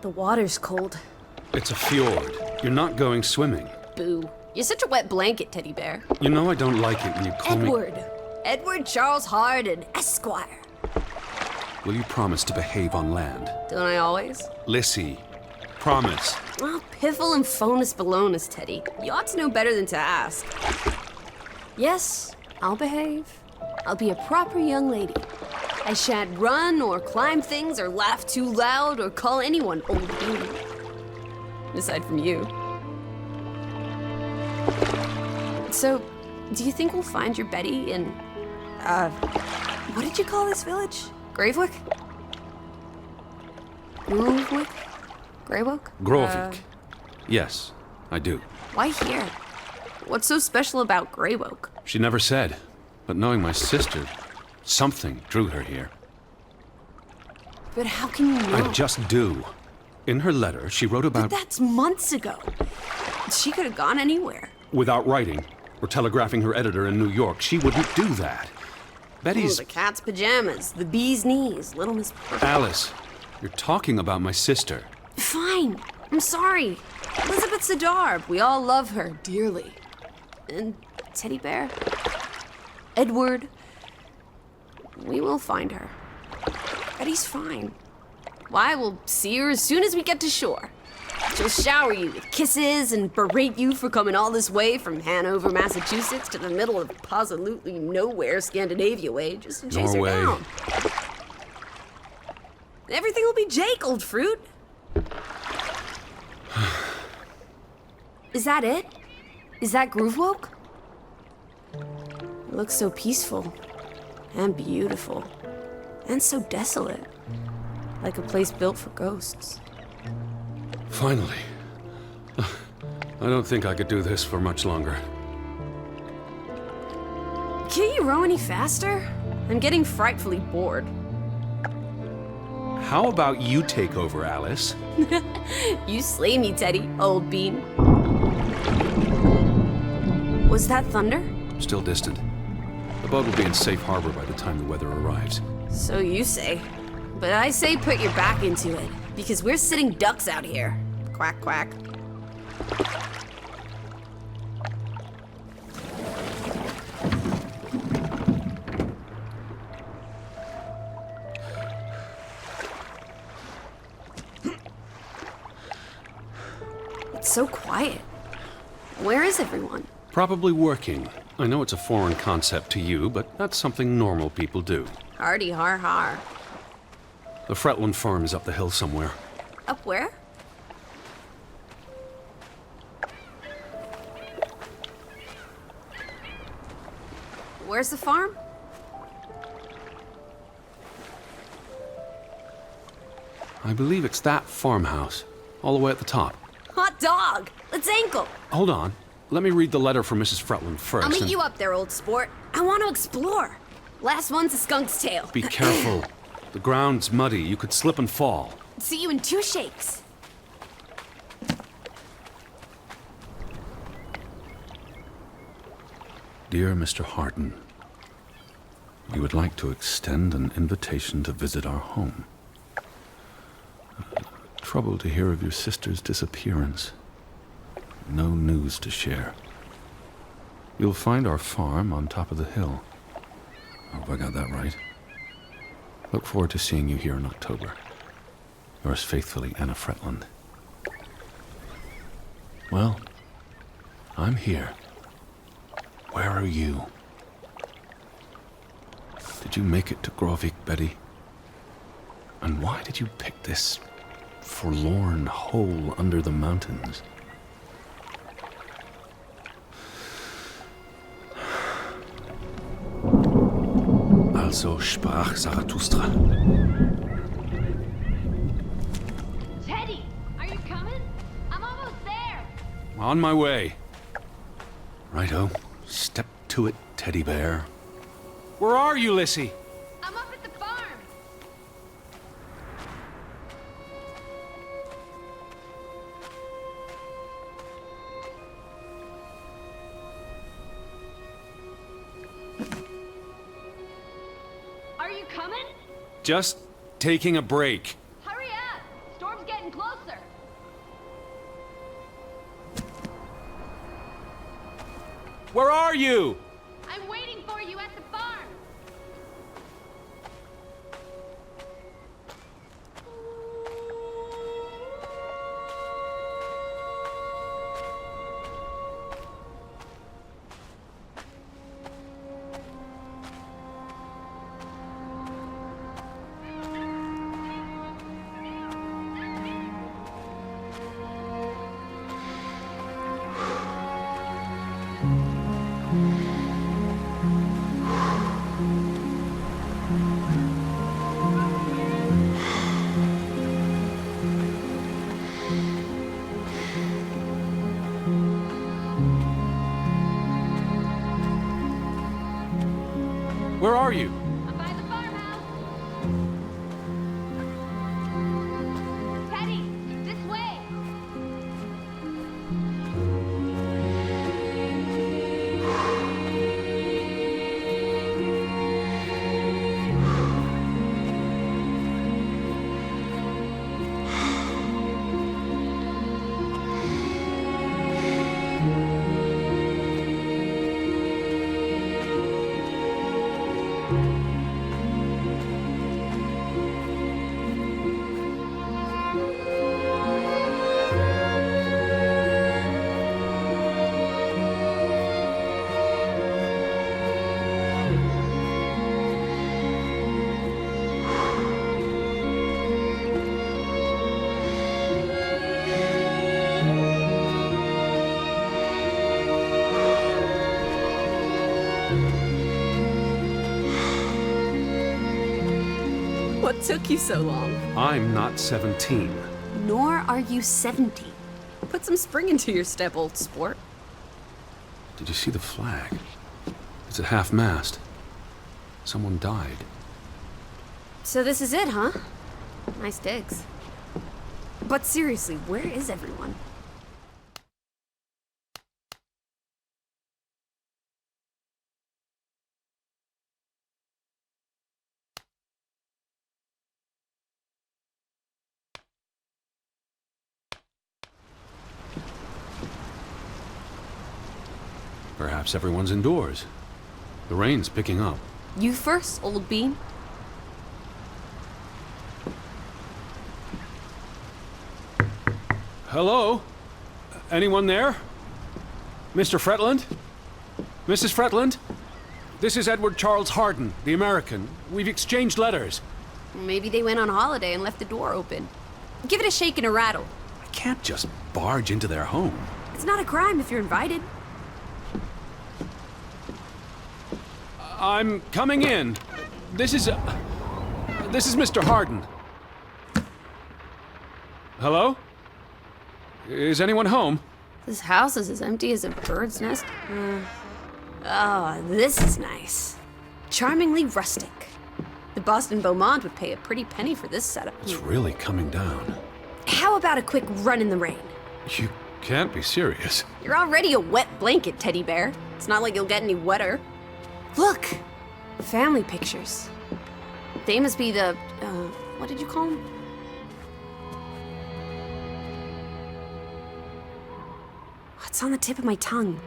The water's cold. It's a fjord. You're not going swimming. Boo. You're such a wet blanket, teddy bear. You know I don't like it when you call me... Edward. Edward Charles Hardin, Esquire. Will you promise to behave on land? Don't I always? Lissy, promise. Well, piffle and phonus balonus, Teddy. You ought to know better than to ask. Yes, I'll behave. I'll be a proper young lady. I shan't run or climb things or laugh too loud or call anyone old bean. Aside from you. So, do you think we'll find your Betty in, what did you call this village? Gravevik? Gravevik? Gravevik? Gravevik. Yes, I do. Why here? What's so special about Gravevik? She never said, but knowing my sister, something drew her here. But how can you know? I just do. In her letter, she wrote about... But that's months ago. She could have gone anywhere. Without writing, or telegraphing her editor in New York, she wouldn't do that. Betty's... Oh, the cat's pajamas, the bee's knees, Little Miss Perfect. Alice, you're talking about my sister. Fine. I'm sorry. Elizabeth Sadarb. We all love her dearly. And Teddy Bear? Edward. We will find her. Betty's fine. Why, we'll see her as soon as we get to shore. She'll shower you with kisses and berate you for coming all this way from Hanover, Massachusetts to the middle of absolutely nowhere Scandinavia way just to chase Norway. her down. Everything will be Jake, old fruit. Is that it? Is that Gravevik? It looks so peaceful and beautiful and so desolate. Like a place built for ghosts. Finally. I don't think I could do this for much longer. Can't you row any faster? I'm getting frightfully bored. How about you take over, Alice? You slay me, Teddy, old bean. Was that thunder? Still distant. The boat will be in safe harbor by the time the weather arrives. So you say. But I say put your back into it, because we're sitting ducks out here. Quack, quack. It's so quiet. Where is everyone? Probably working. I know it's a foreign concept to you, but that's something normal people do. Hardy har har. The Fretland farm is up the hill somewhere. Up where? Where's the farm? I believe it's that farmhouse, all the way at the top. Hot dog! Let's ankle! Hold on. Let me read the letter from Mrs. Fretland first. I'll meet you up there, old sport. I want to explore. Last one's a skunk's tail. Be careful. The ground's muddy. You could slip and fall. See you in 2 shakes. Dear Mr. Hardin, we would like to extend an invitation to visit our home. Troubled to hear of your sister's disappearance. No news to share. You'll find our farm on top of the hill. I hope I got that right. Look forward to seeing you here in October. Yours faithfully, Anna Fretland. Well, I'm here. Where are you? Did you make it to Gravevik, Betty? And why did you pick this forlorn hole under the mountains? Also sprach Zarathustra. Teddy, are you coming? I'm almost there. On my way. Righto. Step to it, teddy bear. Where are you, Lissy? I'm up at the farm. Are you coming? Just taking a break. Hurry up. Storm's getting closer. Where are you? I'm waiting for you at the farm. Where are you? I'm by the farmhouse. Teddy, this way. What took you so long? I'm not 17. Nor are you 70. Put some spring into your step, old sport. Did you see the flag? It's at half-mast. Someone died. So this is it, huh? Nice digs. But seriously, where is everyone? Perhaps everyone's indoors. The rain's picking up. You first, old bean. Hello? Anyone there? Mr. Fretland? Mrs. Fretland? This is Edward Charles Harden, the American. We've exchanged letters. Maybe they went on holiday and left the door open. Give it a shake and a rattle. I can't just barge into their home. It's not a crime if you're invited. I'm coming in. This is Mr. Harden. Hello? Is anyone home? This house is as empty as a bird's nest. Oh, this is nice. Charmingly rustic. The Boston Beaumont would pay a pretty penny for this setup. It's really coming down. How about a quick run in the rain? You can't be serious. You're already a wet blanket, teddy bear. It's not like you'll get any wetter. Look! Family pictures. They must be the, what did you call them? It's on the tip of my tongue.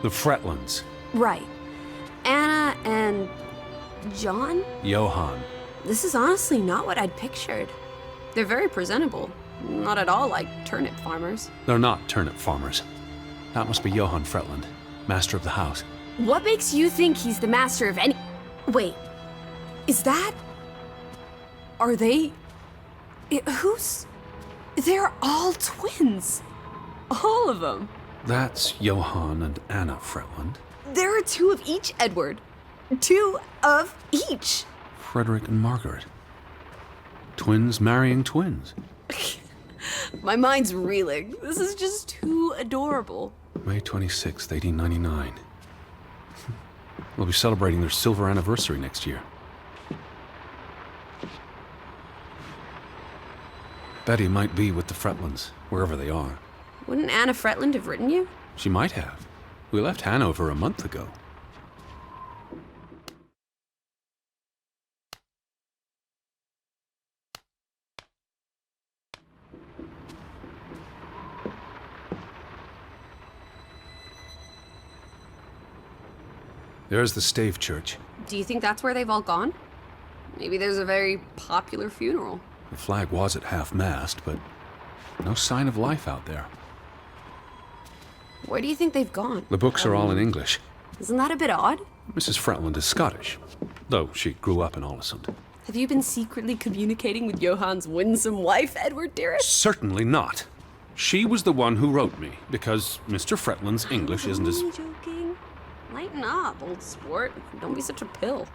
The Fretlands. Right. Anna and John? Johann. This is honestly not what I'd pictured. They're very presentable. Not at all like turnip farmers. They're not turnip farmers. That must be Johann Fretland, master of the house. What makes you think he's the master of any... Wait. Is that... Are they... Who's... They're all twins. All of them. That's Johann and Anna Fretland. There are two of each, Edward. Two of each. Frederick and Margaret. Twins marrying twins. My mind's reeling. This is just too adorable. May 26th, 1899. We'll be celebrating their silver anniversary next year. Betty might be with the Fretlands, wherever they are. Wouldn't Anna Fretland have written you? She might have. We left Hanover a month ago. There's the Stave Church. Do you think that's where they've all gone? Maybe there's a very popular funeral. The flag was at half-mast, but no sign of life out there. Where do you think they've gone? The books are all in English. Isn't that a bit odd? Mrs. Fretland is Scottish, though she grew up in Ålesund. Have you been secretly communicating with Johann's winsome wife, Edward, dearest? Certainly not. She was the one who wrote me, because Mr. Fretland's English isn't as... I'm joking. Lighten up, old sport. Don't be such a pill.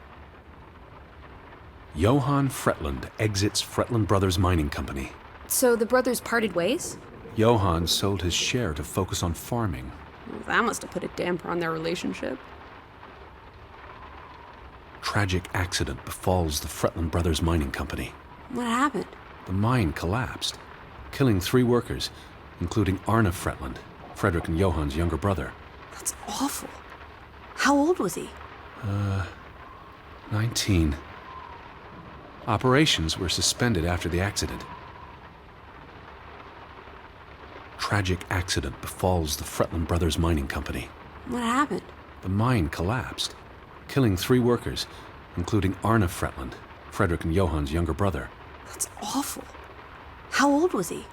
Johann Fretland exits Fretland Brothers Mining Company. So the brothers parted ways? Johann sold his share to focus on farming. Well, that must have put a damper on their relationship. Tragic accident befalls the Fretland Brothers Mining Company. What happened? The mine collapsed, killing 3 workers, including Arne Fretland, Frederick and Johann's younger brother. That's awful. How old was he? 19. Operations were suspended after the accident. Tragic accident befalls the Fretland Brothers Mining Company. What happened? The mine collapsed, killing 3 workers, including Arne Fretland, Frederick and Johann's younger brother. That's awful. How old was he?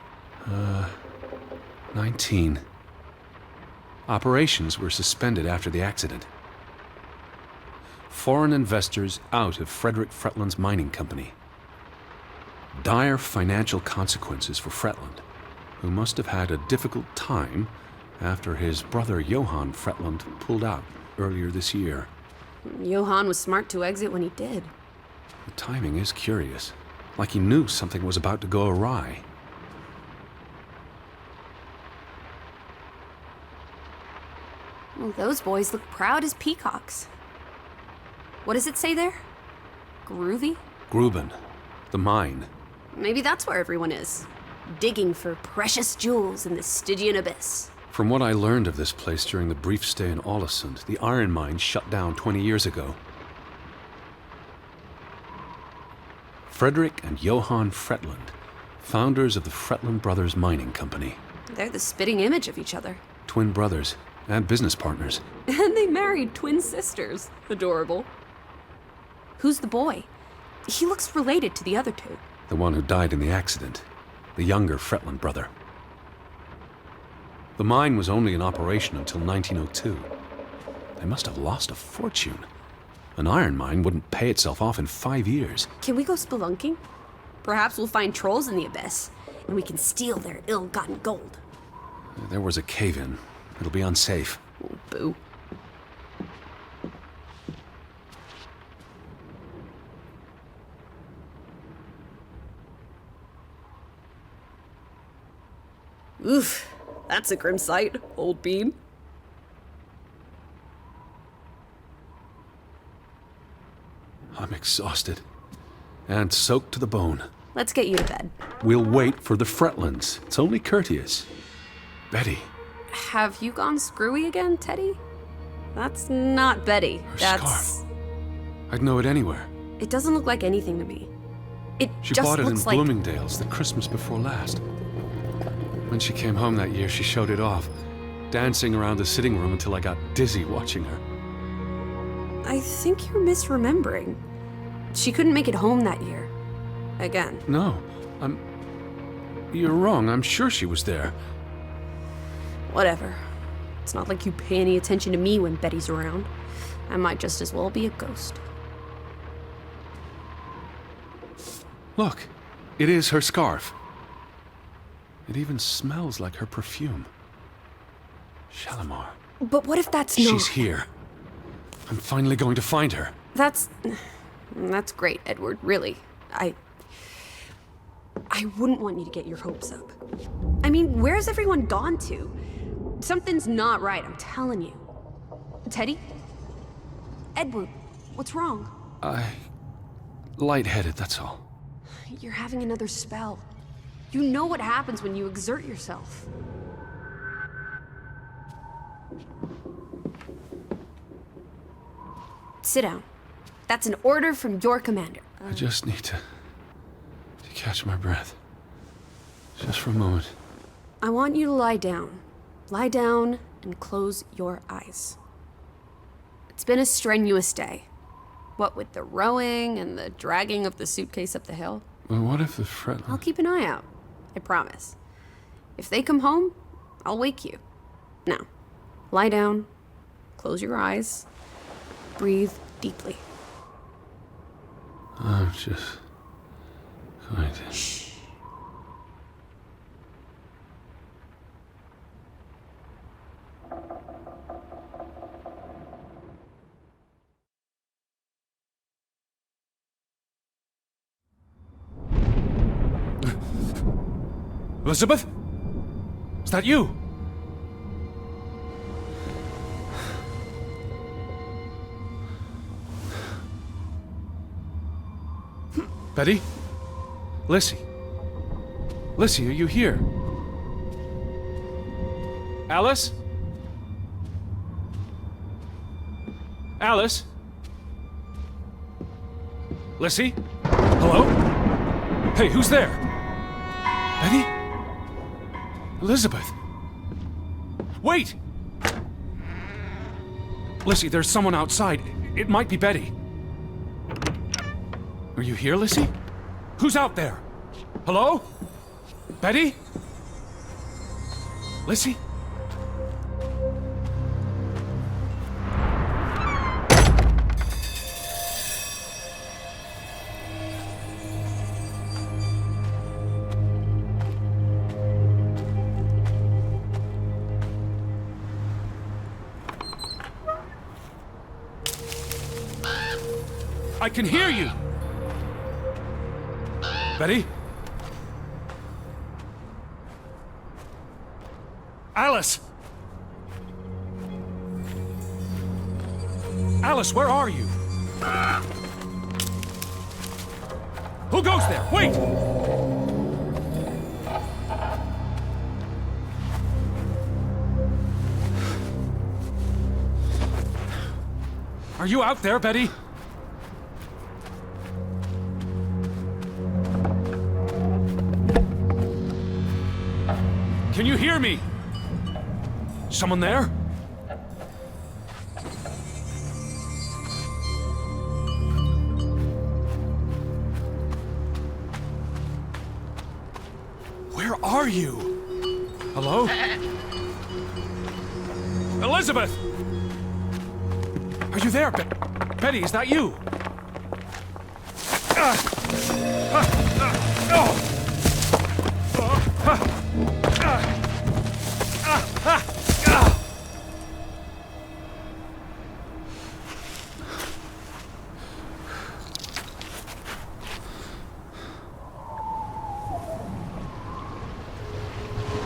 19. Operations were suspended after the accident. Foreign investors out of Frederick Fretland's mining company. Dire financial consequences for Fretland, who must have had a difficult time after his brother Johann Fretland pulled out earlier this year. Johann was smart to exit when he did. The timing is curious, like he knew something was about to go awry. Well, those boys look proud as peacocks. What does it say there? Groovy? Gruben, the mine. Maybe that's where everyone is. Digging for precious jewels in the Stygian abyss. From what I learned of this place during the brief stay in Ålesund, the iron mine shut down 20 years ago. Frederick and Johann Fretland, founders of the Fretland Brothers Mining Company. They're the spitting image of each other. Twin brothers and business partners. And they married twin sisters. Adorable. Who's the boy? He looks related to the other 2. The one who died in the accident, the younger Fretland brother. The mine was only in operation until 1902. They must have lost a fortune. An iron mine wouldn't pay itself off in 5 years. Can we go spelunking? Perhaps we'll find trolls in the abyss, and we can steal their ill-gotten gold. There was a cave-in. It'll be unsafe. Oh, boo. Oof, that's a grim sight, old bean. I'm exhausted and soaked to the bone. Let's get you to bed. We'll wait for the Fretlands. It's only courteous. Betty. Have you gone screwy again, Teddy? That's not Betty. Her That's... scarf. I'd know it anywhere. It doesn't look like anything to me. It She just bought it in looks like... Bloomingdale's the Christmas before last. When she came home that year, she showed it off, dancing around the sitting room until I got dizzy watching her. I think you're misremembering. She couldn't make it home that year. Again. No, You're wrong. I'm sure she was there. Whatever. It's not like you pay any attention to me when Betty's around. I might just as well be a ghost. Look, it is her scarf. It even smells like her perfume. Shalimar. But what if that's not... She's here. I'm finally going to find her. That's great, Edward, really. I wouldn't want you to get your hopes up. I mean, where's everyone gone to? Something's not right, I'm telling you. Teddy? Edward, what's wrong? Lightheaded, that's all. You're having another spell. You know what happens when you exert yourself. Sit down. That's an order from your commander. I just need to catch my breath. Just for a moment. I want you to lie down. Lie down and close your eyes. It's been a strenuous day. What with the rowing and the dragging of the suitcase up the hill. Well, what if the Fretland... I'll keep an eye out. I promise. If they come home, I'll wake you. Now, lie down, close your eyes, breathe deeply. I'm just going to... Shh. Elizabeth? Is that you? Betty? Lissy? Lissy, are you here? Alice? Alice? Lissy? Hello? Hey, who's there? Betty? Elizabeth? Wait! Lissy, there's someone outside. It might be Betty. Are you here, Lissy? Who's out there? Hello? Betty? Lissy? I can hear you! Betty? Alice! Alice, where are you? Who goes there? Wait! Are you out there, Betty? Can you hear me? Someone there? Where are you? Hello? Elizabeth! Are you there, Betty? Is that you?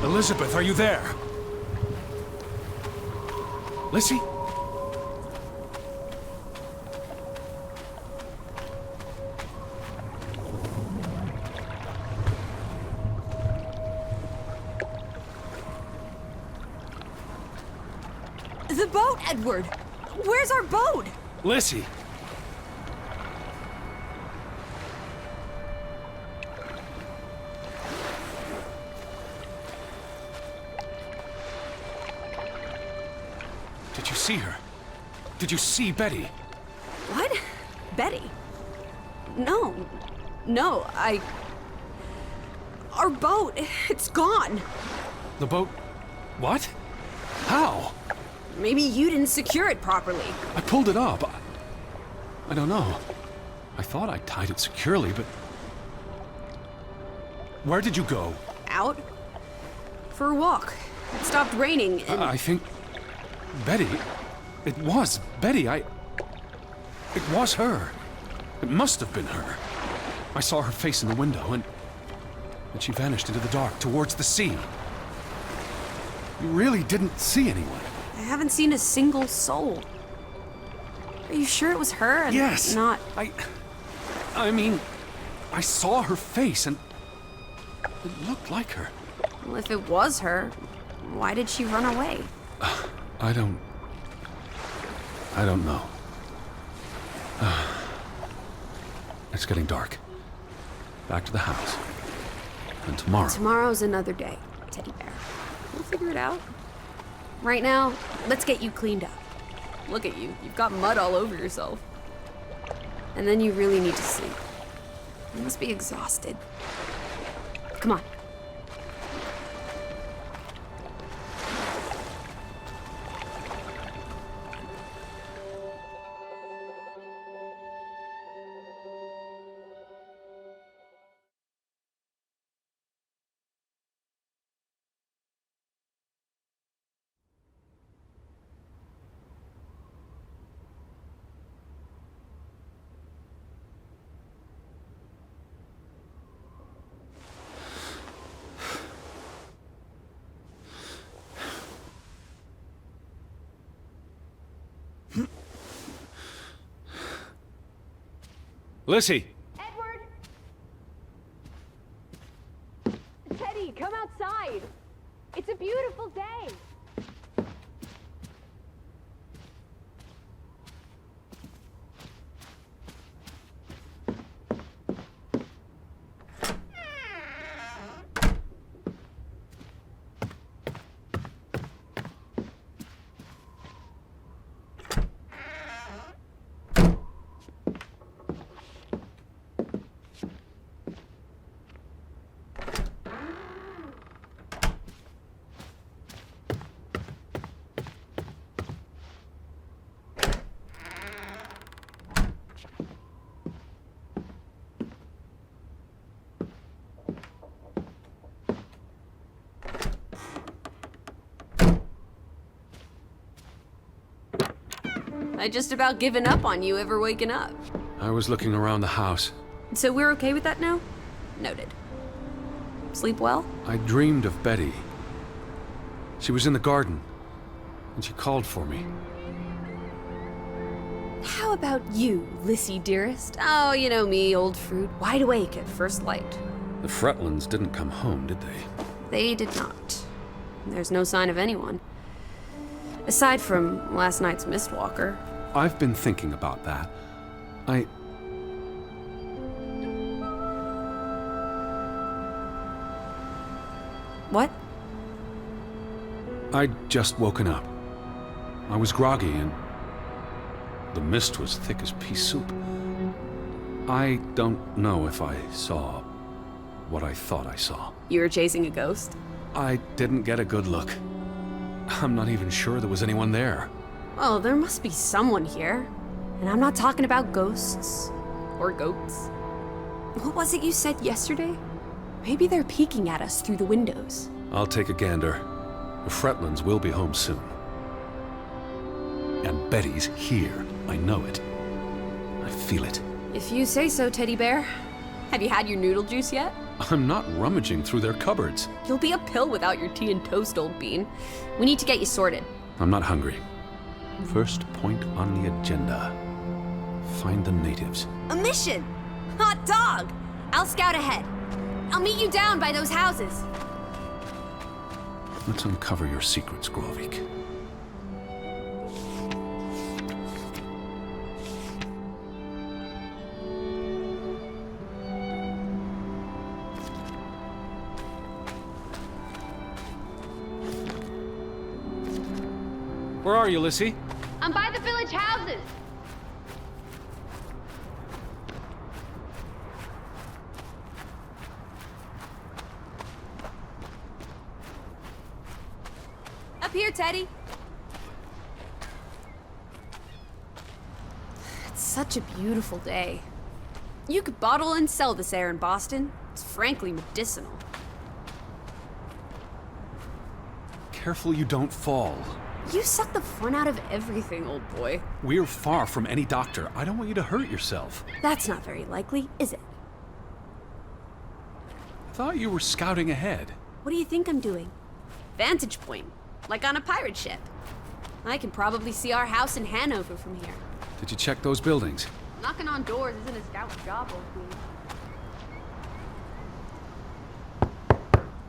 Elizabeth, are you there? Lissy? The boat, Edward! Where's our boat? Lissy! Did you see her? Did you see Betty? What? Betty? No. No, Our boat, it's gone. The boat... What? How? Maybe you didn't secure it properly. I pulled it up. I don't know. I thought I tied it securely, but... Where did you go? Out? For a walk. It stopped raining and... I think... Betty? It was Betty. It was her. It must have been her. I saw her face in the window, and she vanished into the dark, towards the sea. You really didn't see anyone? I haven't seen a single soul. Are you sure it was her and yes. not... I mean, I saw her face, and it looked like her. Well, if it was her, why did she run away? I don't know. It's getting dark. Back to the house. And tomorrow... Tomorrow's another day, Teddy Bear. We'll figure it out. Right now, let's get you cleaned up. Look at you. You've got mud all over yourself. And then you really need to sleep. You must be exhausted. Come on. Lissy! Edward! Teddy, come outside! It's a beautiful day! I just about given up on you ever waking up. I was looking around the house. So we're okay with that now? Noted. Sleep well? I dreamed of Betty. She was in the garden, and she called for me. How about you, Lissy dearest? Oh, you know me, old fruit, wide awake at first light. The Fretlands didn't come home, did they? They did not. There's no sign of anyone. Aside from last night's mistwalker. I've been thinking about that. What? I'd just woken up. I was groggy and the mist was thick as pea soup. I don't know if I saw what I thought I saw. You were chasing a ghost? I didn't get a good look. I'm not even sure there was anyone there. Well, there must be someone here. And I'm not talking about ghosts. Or goats. What was it you said yesterday? Maybe they're peeking at us through the windows. I'll take a gander. The Fretlands will be home soon. And Betty's here. I know it. I feel it. If you say so, teddy bear. Have you had your noodle juice yet? I'm not rummaging through their cupboards. You'll be a pill without your tea and toast, old bean. We need to get you sorted. I'm not hungry. First point on the agenda. Find the natives. A mission! Hot dog! I'll scout ahead. I'll meet you down by those houses. Let's uncover your secrets, Gravevik. Where are you, Lissy? I'm by the village houses! Up here, Teddy. It's such a beautiful day. You could bottle and sell this air in Boston. It's frankly medicinal. Careful you don't fall. You suck the fun out of everything, old boy. We're far from any doctor. I don't want you to hurt yourself. That's not very likely, is it? I thought you were scouting ahead. What do you think I'm doing? Vantage point, like on a pirate ship. I can probably see our house in Hanover from here. Did you check those buildings? Knocking on doors isn't a scout's job, old queen.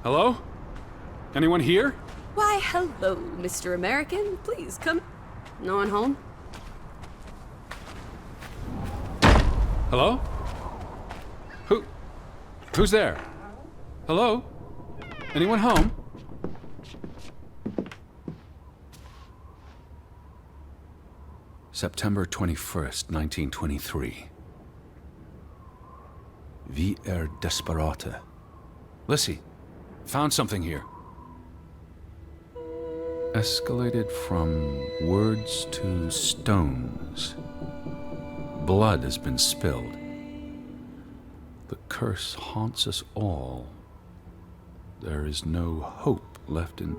Hello? Anyone here? Why, hello, Mr. American. Please, come. No one home? Hello? Who's there? Hello? Anyone home? September 21st, 1923. Vi desperate. Lissy, found something here. Escalated from words to stones. Blood has been spilled. The curse haunts us all. There is no hope left in...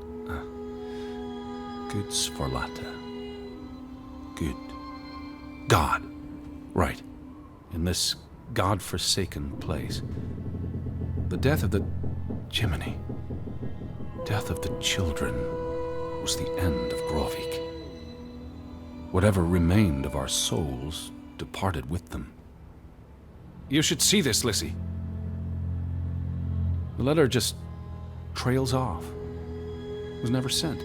Good Sforlata. Good. God. Right. In this God-forsaken place. The death of the... Jiminy. Death of the children was the end of Gravevik. Whatever remained of our souls departed with them. You should see this, Lissy. The letter just trails off. It was never sent.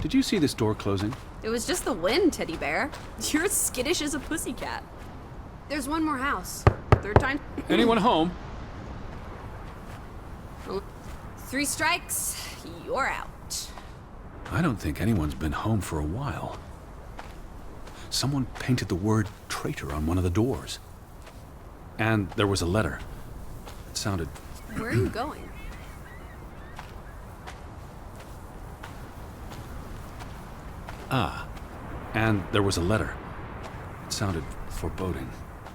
Did you see this door closing? It was just the wind, Teddy Bear. You're as skittish as a pussycat. There's one more house. Third time. Anyone home? 3 strikes, you're out. I don't think anyone's been home for a while. Someone painted the word traitor on one of the doors. And there was a letter. It sounded... Where are you going? And there was a letter. It sounded foreboding.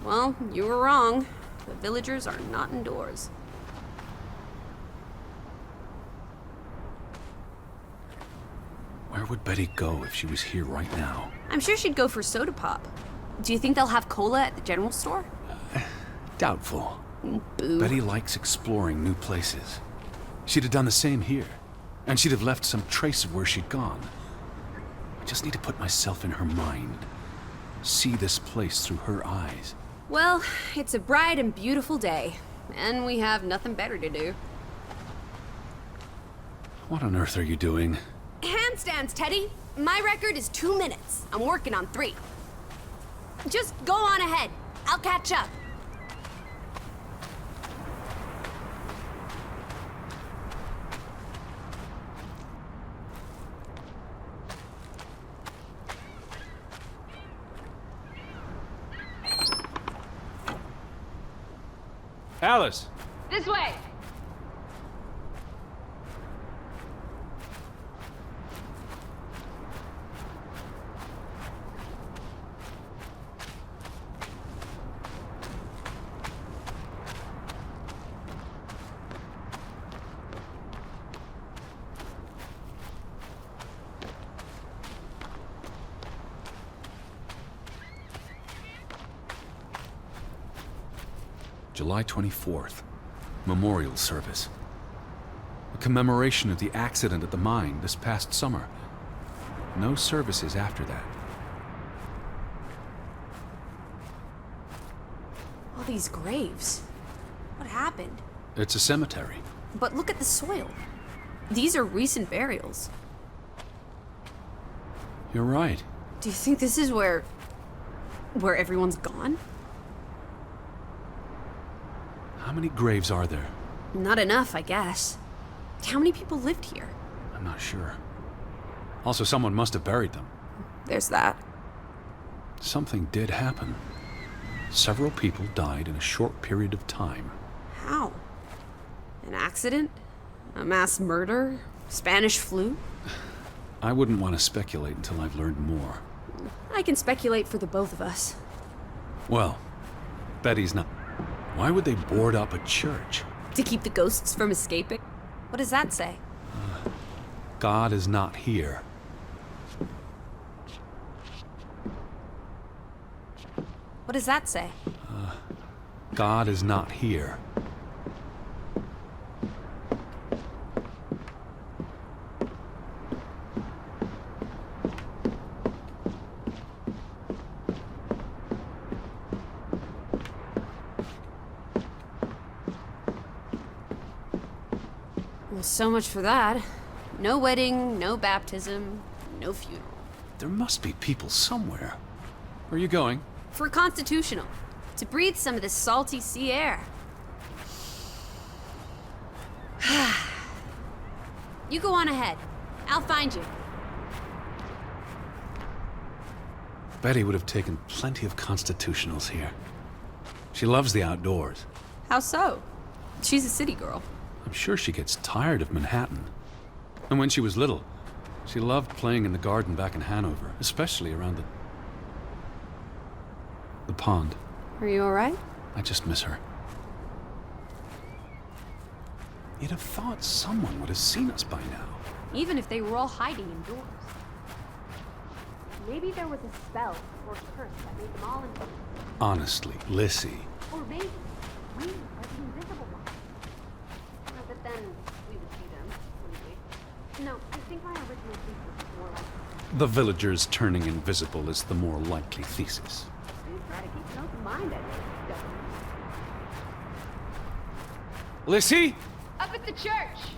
Well, you were wrong. The villagers are not indoors. Where would Betty go if she was here right now? I'm sure she'd go for soda pop. Do you think they'll have cola at the general store? Doubtful. Boo. Betty likes exploring new places. She'd have done the same here. And she'd have left some trace of where she'd gone. I just need to put myself in her mind. See this place through her eyes. Well, it's a bright and beautiful day, and we have nothing better to do. What on earth are you doing? Handstands, Teddy. My record is 2 minutes. I'm working on 3. Just go on ahead. I'll catch up. Alice! This way! July 24th. Memorial service. A commemoration of the accident at the mine this past summer. No services after that. All these graves. What happened? It's a cemetery. But look at the soil. These are recent burials. You're right. Do you think this is where everyone's gone? How many graves are there? Not enough, I guess. How many people lived here? I'm not sure. Also, someone must have buried them. There's that. Something did happen. Several people died in a short period of time. How? An accident? A mass murder? Spanish flu? I wouldn't want to speculate until I've learned more. I can speculate for the both of us. Well, Betty's not... Why would they board up a church? To keep the ghosts from escaping? What does that say? God is not here. What does that say? God is not here. Well, so much for that. No wedding, no baptism, no funeral. There must be people somewhere. Where are you going? For constitutional. To breathe some of this salty sea air. You go on ahead. I'll find you. Betty would have taken plenty of constitutionals here. She loves the outdoors. How so? She's a city girl. I'm sure she gets tired of Manhattan. And when she was little, she loved playing in the garden back in Hanover, especially around the pond. Are you alright? I just miss her. You'd have thought someone would have seen us by now. Even if they were all hiding indoors. Maybe there was a spell or curse that made them all invisible. Honestly, Lissy. Or maybe we are the invisible ones. But then we would see them, wouldn't we? No, I think my original thesis is more like The villagers turning invisible is the more likely thesis. we try to keep an open mind at it, don't we? Lissy? Up at the church!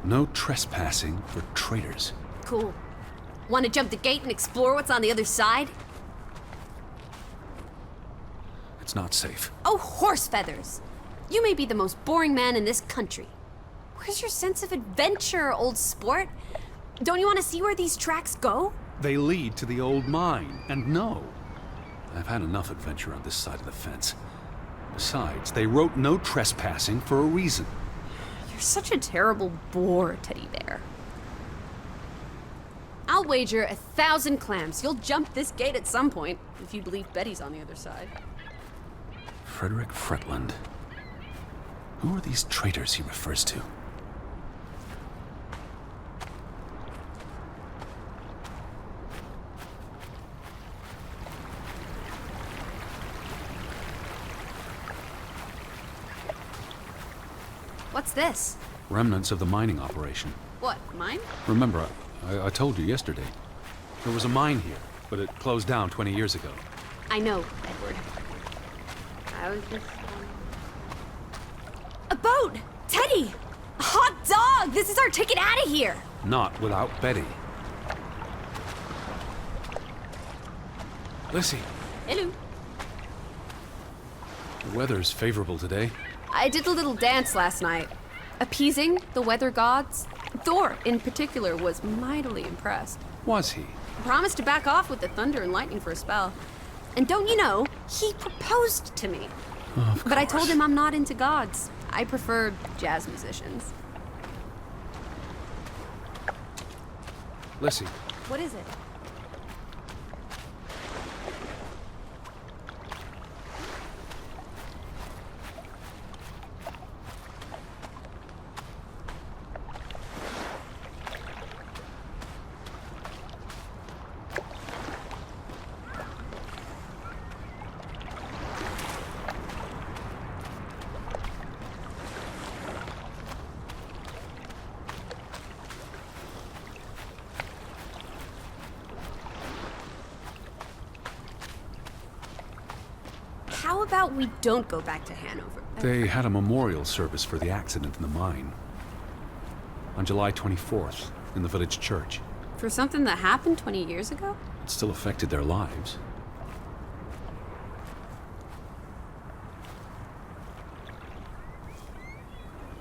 No trespassing for traitors. Cool. Want to jump the gate and explore what's on the other side? It's not safe. Oh, horse feathers! You may be the most boring man in this country. Where's your sense of adventure, old sport? Don't you want to see where these tracks go? They lead to the old mine, and no. I've had enough adventure on this side of the fence. Besides, they wrote no trespassing for a reason. You're such a terrible bore, Teddy Bear. I'll wager 1,000 clams you'll jump this gate at some point, if you believe Betty's on the other side. Frederick Fretland. Who are these traitors he refers to? What's this? Remnants of the mining operation. What, mine? Remember, I told you yesterday. There was a mine here, but it closed down 20 years ago. I know, Edward. I was just... A boat! Teddy! A hot dog! This is our ticket out of here! Not without Betty. Lissy, Hello. the weather's favorable today. I did a little dance last night, appeasing the weather gods. Thor, in particular, was mightily impressed. Was he? Promised to back off with the thunder and lightning for a spell. And don't you know, he proposed to me. Of But I told course. him I'm not into gods. I prefer jazz musicians. Lissy, What is it? How about we don't go back to Hanover? they had a memorial service for the accident in the mine. On July 24th, in the village church. For something that happened 20 years ago? It still affected their lives.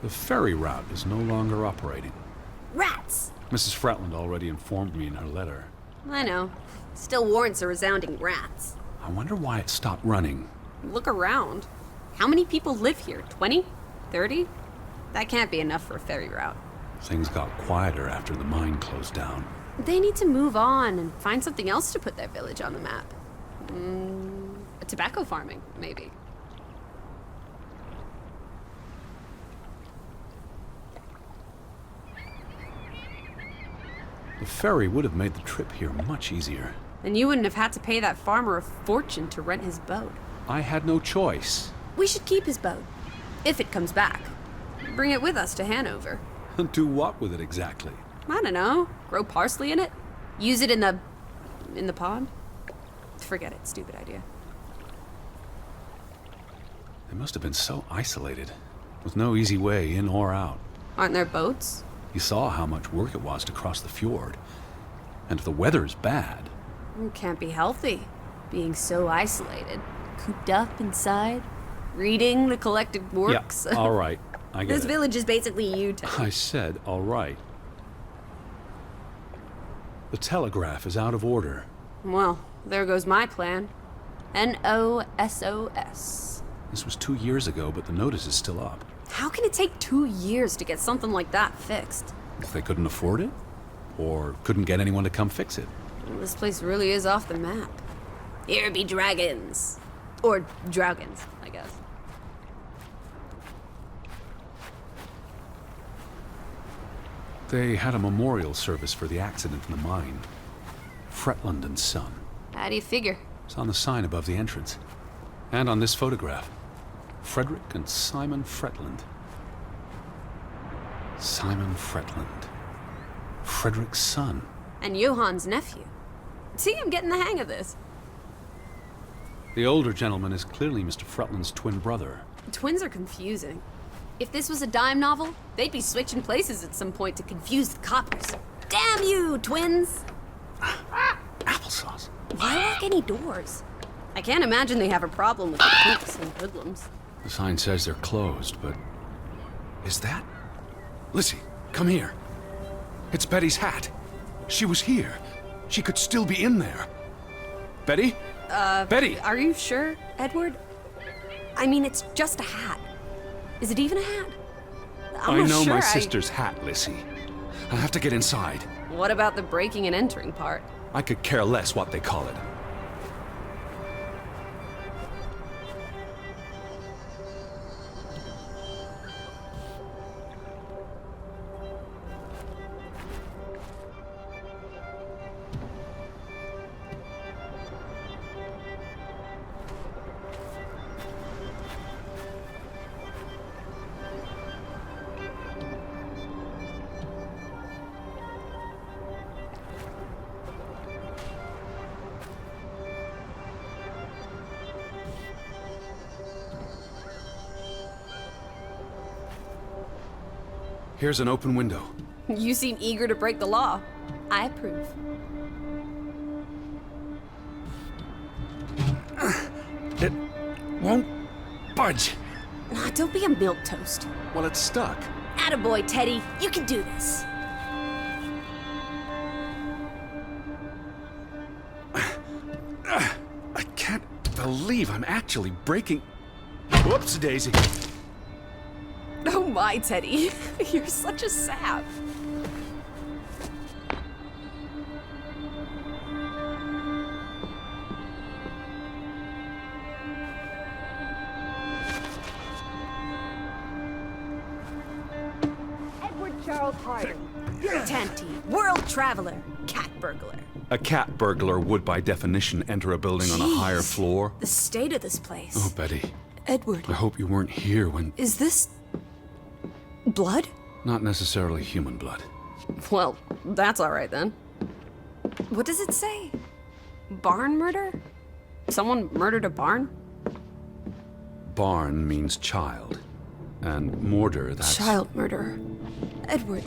The ferry route is no longer operating. Rats! Mrs. Fretland already informed me in her letter. I know. Still warrants a resounding rats. I wonder why it stopped running. Look around. How many people live here? 20? 30? That can't be enough for a ferry route. Things got quieter after the mine closed down. They need to move on and find something else to put their village on the map. Tobacco farming, maybe. The ferry would have made the trip here much easier. And you wouldn't have had to pay that farmer a fortune to rent his boat. I had no choice. We should keep his boat. If it comes back. Bring it with us to Hanover. Do what with it exactly? I don't know. Grow parsley in it? Use it in the pond? Forget it. Stupid idea. They must have been so isolated, with no easy way in or out. Aren't there boats? You saw how much work it was to cross the fjord. And if the weather's bad, It can't be healthy. Being so isolated. Cooped up inside. Reading the collected works. yeah, all right, I get This it. village is basically you, Teddy. I said all right. The telegraph is out of order. Well, there goes my plan. NOSOS. This was 2 years ago, but the notice is still up. How can it take 2 years to get something like that fixed? If they couldn't afford it, or couldn't get anyone to come fix it. Well, this place really is off the map. Here be dragons. Or Draugans, I guess. They had a memorial service for the accident in the mine. Fretland and Son. How do you figure? It's on the sign above the entrance. And on this photograph. Frederick and Simon Fretland. Simon Fretland. Frederick's son. And Johann's nephew. See, I'm getting the hang of this. The older gentleman is clearly Mr. Fretland's twin brother. Twins are confusing. If this was a dime novel, they'd be switching places at some point to confuse the coppers. Damn you, twins! Applesauce. Why lock any doors? I can't imagine they have a problem with the crooks and hoodlums. The sign says they're closed, but... Is that? Lissy, come here. It's Betty's hat. She was here. She could still be in there. Betty? Betty! Are you sure, Edward? I mean, it's just a hat. Is it even a hat? I'm I not know sure. my sister's hat, Lissy. I have to get inside. What about the breaking and entering part? I could care less what they call it. Here's an open window. You seem eager to break the law. I approve. It won't budge. Don't be a milquetoast. Well, it's stuck. Attaboy, Teddy. You can do this. I can't believe I'm actually breaking... Whoops, Daisy. Oh my, Teddy. You're such a sap. Edward Charles Harding. Tanty, world traveler, cat burglar. A cat burglar would, by definition, enter a building on a higher Jeez. floor. The state of this place. Oh, Betty. Edward, I hope you weren't here when... is this... blood? Not necessarily human blood. Well, that's all right then. What does it say? Barn murder? Someone murdered a barn? Barn means child. And mortar, that's... Child murder. Edward,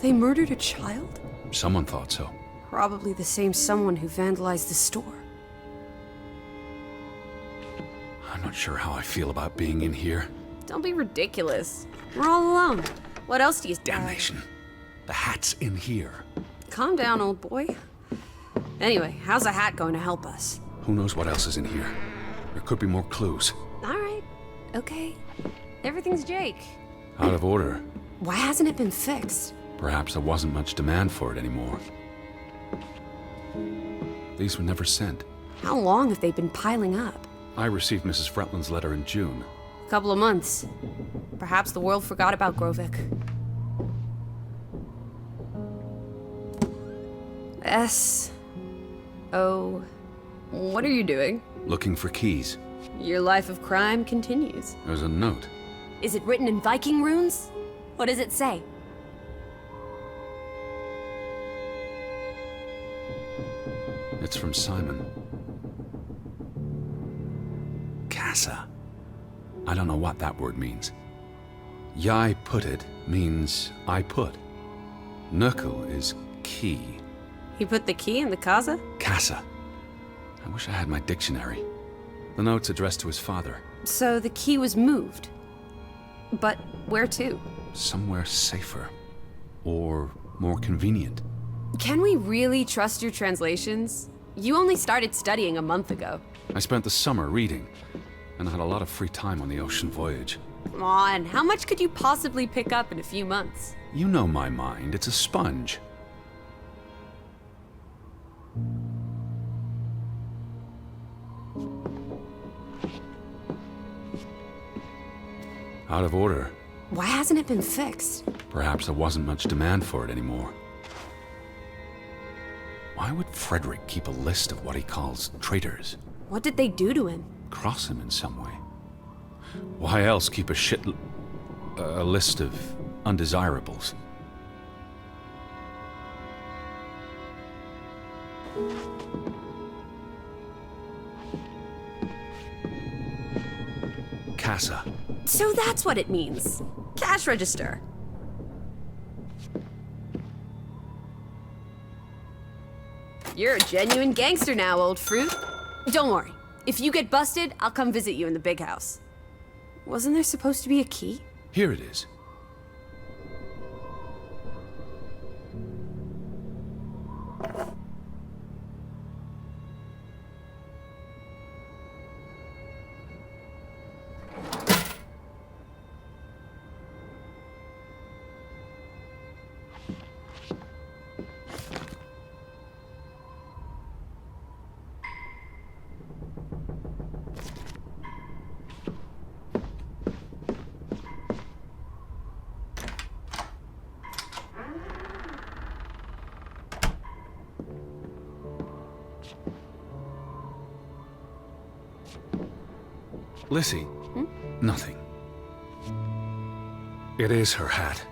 they murdered a child? Someone thought so. Probably the same someone who vandalized the store. I'm not sure how I feel about being in here. Don't be ridiculous. We're all alone. What else do you... Damnation. The hat's in here. Calm down, old boy. Anyway, how's a hat going to help us? Who knows what else is in here? There could be more clues. All right. Okay. Everything's Jake. Out of order. Why hasn't it been fixed? Perhaps there wasn't much demand for it anymore. These were never sent. How long have they been piling up? I received Mrs. Fretland's letter in June. A couple of months. Perhaps the world forgot about Gravevik. S.O. What are you doing? Looking for keys. Your life of crime continues. There's a note. Is it written in Viking runes? What does it say? It's from Simon. Casa. I don't know what that word means. Yai put it means I put. Knuckle is key. He put the key in the casa? Casa. I wish I had my dictionary. The note's addressed to his father. So the key was moved. But where to? Somewhere safer. Or more convenient. Can we really trust your translations? You only started studying a month ago. I spent the summer reading, and I had a lot of free time on the ocean voyage. Come on, how much could you possibly pick up in a few months? You know my mind, it's a sponge. Out of order. Why hasn't it been fixed? Perhaps there wasn't much demand for it anymore. Why would Frederick keep a list of what he calls traitors? What did they do to him? Cross him in some way. Why else keep a list of undesirables? Casa. So that's what it means. Cash register. You're a genuine gangster now, old fruit. Don't worry. If you get busted, I'll come visit you in the big house. Wasn't there supposed to be a key? Here it is. Lissy. Nothing. It is her hat.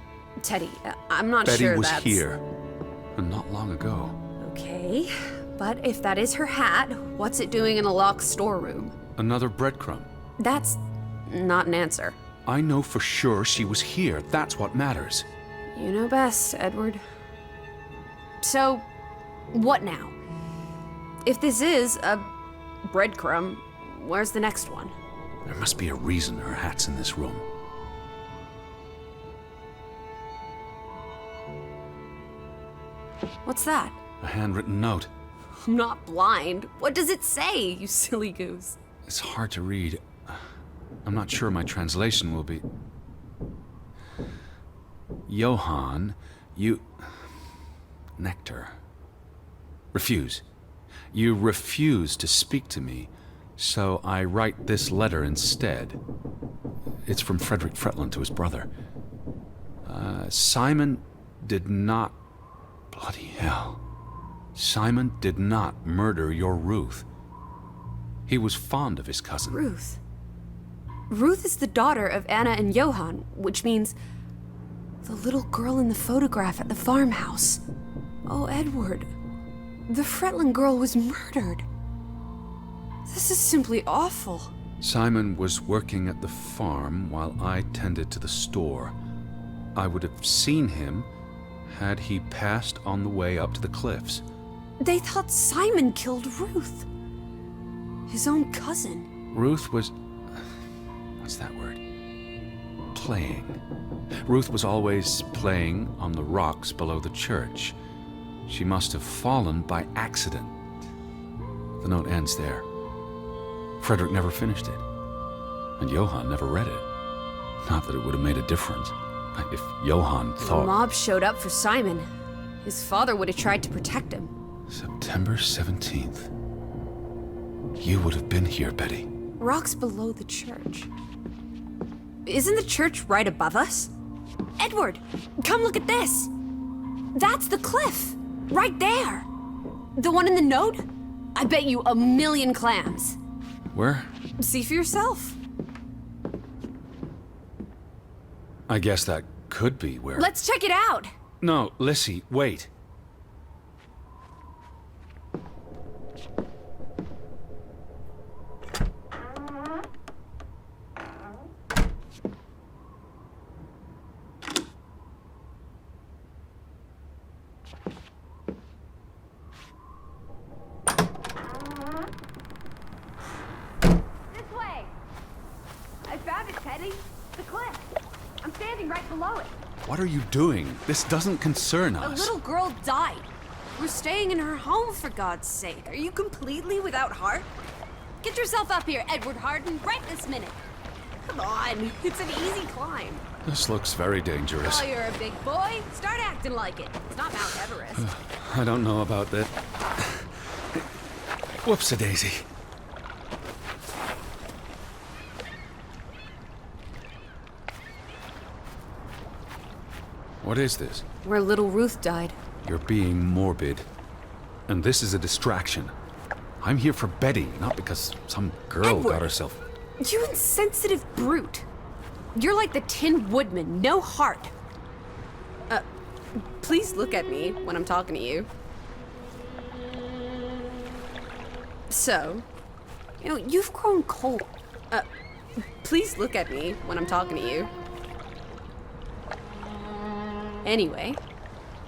Teddy, I'm not Betty sure was that's... here. And not long ago. Okay, but if that is her hat, what's it doing in a locked storeroom? Another breadcrumb. That's not an answer. I know for sure she was here. That's what matters. You know best, Edward. So, what now? If this is a breadcrumb, where's the next one? There must be a reason her hat's in this room. What's that? A handwritten note. I'm not blind. What does it say, you silly goose? It's hard to read. I'm not sure my translation will be... Johann, you... Nectar. Refuse. You refuse to speak to me, so I write this letter instead. It's from Frederick Fretland to his brother. Simon did not... Bloody hell. Simon did not murder your Ruth. He was fond of his cousin. Ruth. Ruth is the daughter of Anna and Johann, which means the little girl in the photograph at the farmhouse. Oh, Edward. The Fretland girl was murdered. This is simply awful. Simon was working at the farm while I tended to the store. I would have seen him had he passed on the way up to the cliffs. They thought Simon killed Ruth. His own cousin. Ruth was... what's that word? Playing. Ruth was always playing on the rocks below the church. She must have fallen by accident. The note ends there. Frederick never finished it. And Johann never read it. Not that it would have made a difference. If Johann thought... The mob showed up for Simon. His father would have tried to protect him. September 17th. You would have been here, Betty. Rocks below the church. Isn't the church right above us? Edward, come look at this. That's the cliff. Right there. The one in the note? I bet you 1,000,000 clams. Where? See for yourself. I guess that could be where... Let's check it out. No, Lissy, wait. This way! I found it, Teddy. The cliff. I'm standing right below it. What are you doing? This doesn't concern A us. little girl died. We're staying in her home, for God's sake. Are you completely without heart? Get yourself up here, Edward Harden, right this minute. Come on, it's an easy climb. This looks very dangerous. Oh, you're a big boy. Start acting like it. It's not Mount Everest. I don't know about that. Whoops-a-daisy. What is this? Where little Ruth died. You're being morbid. And this is a distraction. I'm here for Betty, not because some girl Edward. got herself... You insensitive brute. You're like the Tin Woodman, no heart. Please look at me when I'm talking to you. So, you've grown cold. Please look at me when I'm talking to you. Anyway,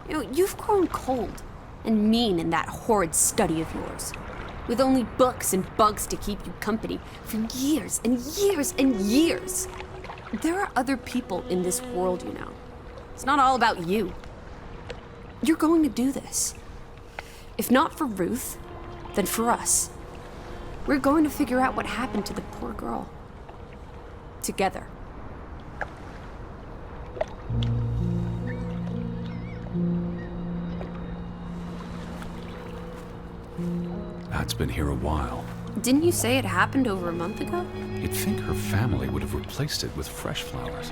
you've grown cold and mean in that horrid study of yours, with only books and bugs to keep you company for years and years and years. There are other people in this world, It's not all about you. You're going to do this. If not for Ruth, then for us. We're going to figure out what happened to the poor girl. Together. That's been here a while. Didn't you say it happened over a month ago? You'd think her family would have replaced it with fresh flowers.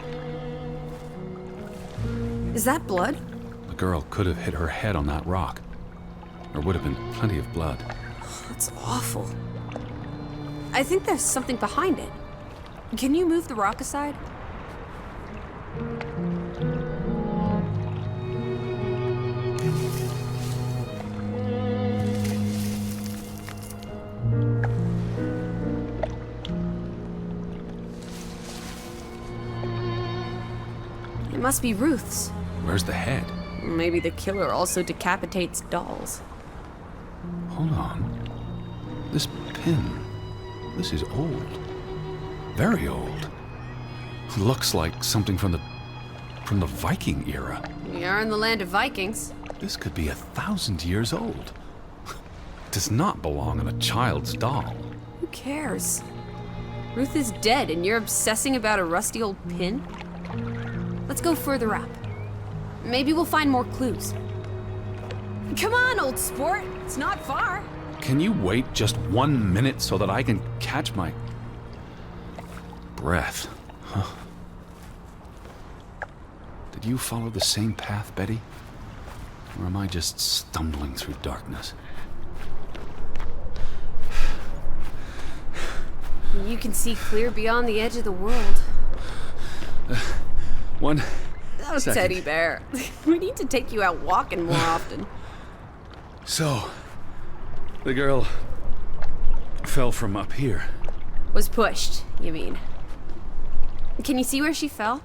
Is that blood? The girl could have hit her head on that rock. There would have been plenty of blood. That's awful. I think there's something behind it. Can you move the rock aside? It must be Ruth's. Where's the head? Maybe the killer also decapitates dolls. Hold on. This pin. This is old. Very old. Looks like something from the Viking era. We are in the land of Vikings. This could be 1,000 years old. It does not belong on a child's doll. Who cares? Ruth is dead and you're obsessing about a rusty old pin? Let's go further up. Maybe we'll find more clues. Come on, old sport. It's not far. Can you wait just 1 minute so that I can catch my breath? Huh. Did you follow the same path, Betty? Or am I just stumbling through darkness? You can see clear beyond the edge of the world. One Oh, second. Teddy Bear. We need to take you out walking more often. So, the girl fell from up here. Was pushed, you mean? Can you see where she fell?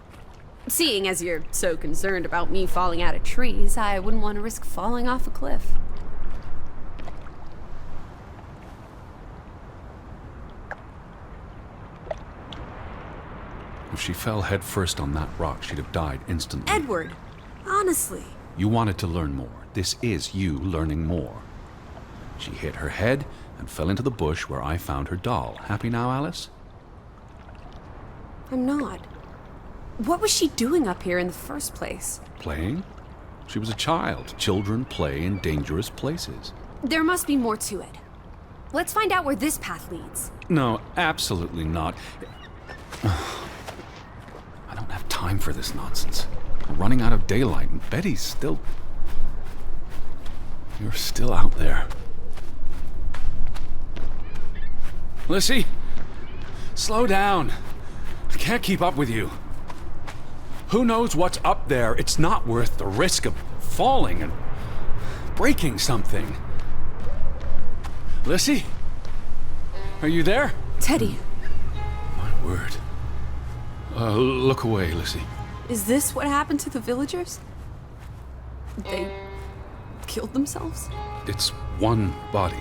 Seeing as you're so concerned about me falling out of trees, I wouldn't want to risk falling off a cliff. If she fell headfirst on that rock, she'd have died instantly. Edward, honestly. You wanted to learn more. This is you learning more. She hit her head and fell into the bush where I found her doll. Happy now, Alice? I'm not. What was she doing up here in the first place? Playing? She was a child. Children play in dangerous places. There must be more to it. Let's find out where this path leads. No, absolutely not. I don't have time for this nonsense. We're running out of daylight, and Betty's still... You're still out there. Lissy, slow down. I can't keep up with you. Who knows what's up there? It's not worth the risk of falling and breaking something. Lissy? Are you there? Teddy, My word. Look away, Lissy. is this what happened to the villagers? They killed themselves? It's one body.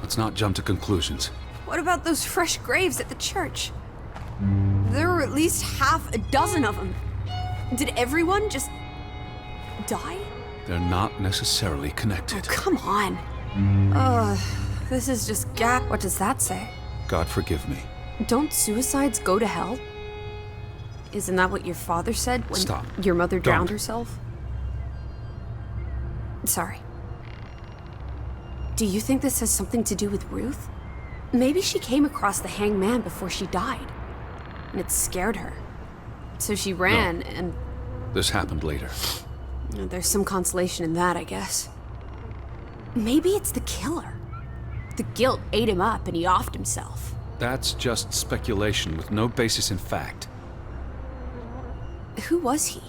Let's not jump to conclusions. What about those fresh graves at the church? There were at least half a dozen of them. Did everyone just die? They're not necessarily connected. Come on. This is just What does that say? God forgive me. Don't suicides go to hell? Isn't that what your father said when Stop. your mother drowned Don't. herself? Sorry. Do you think this has something to do with Ruth? Maybe she came across the hanged man before she died, and it scared her. So she ran, and This happened later. there's some consolation in that, I guess. Maybe it's the killer. The guilt ate him up, and he offed himself. That's just speculation with no basis in fact. Who was he?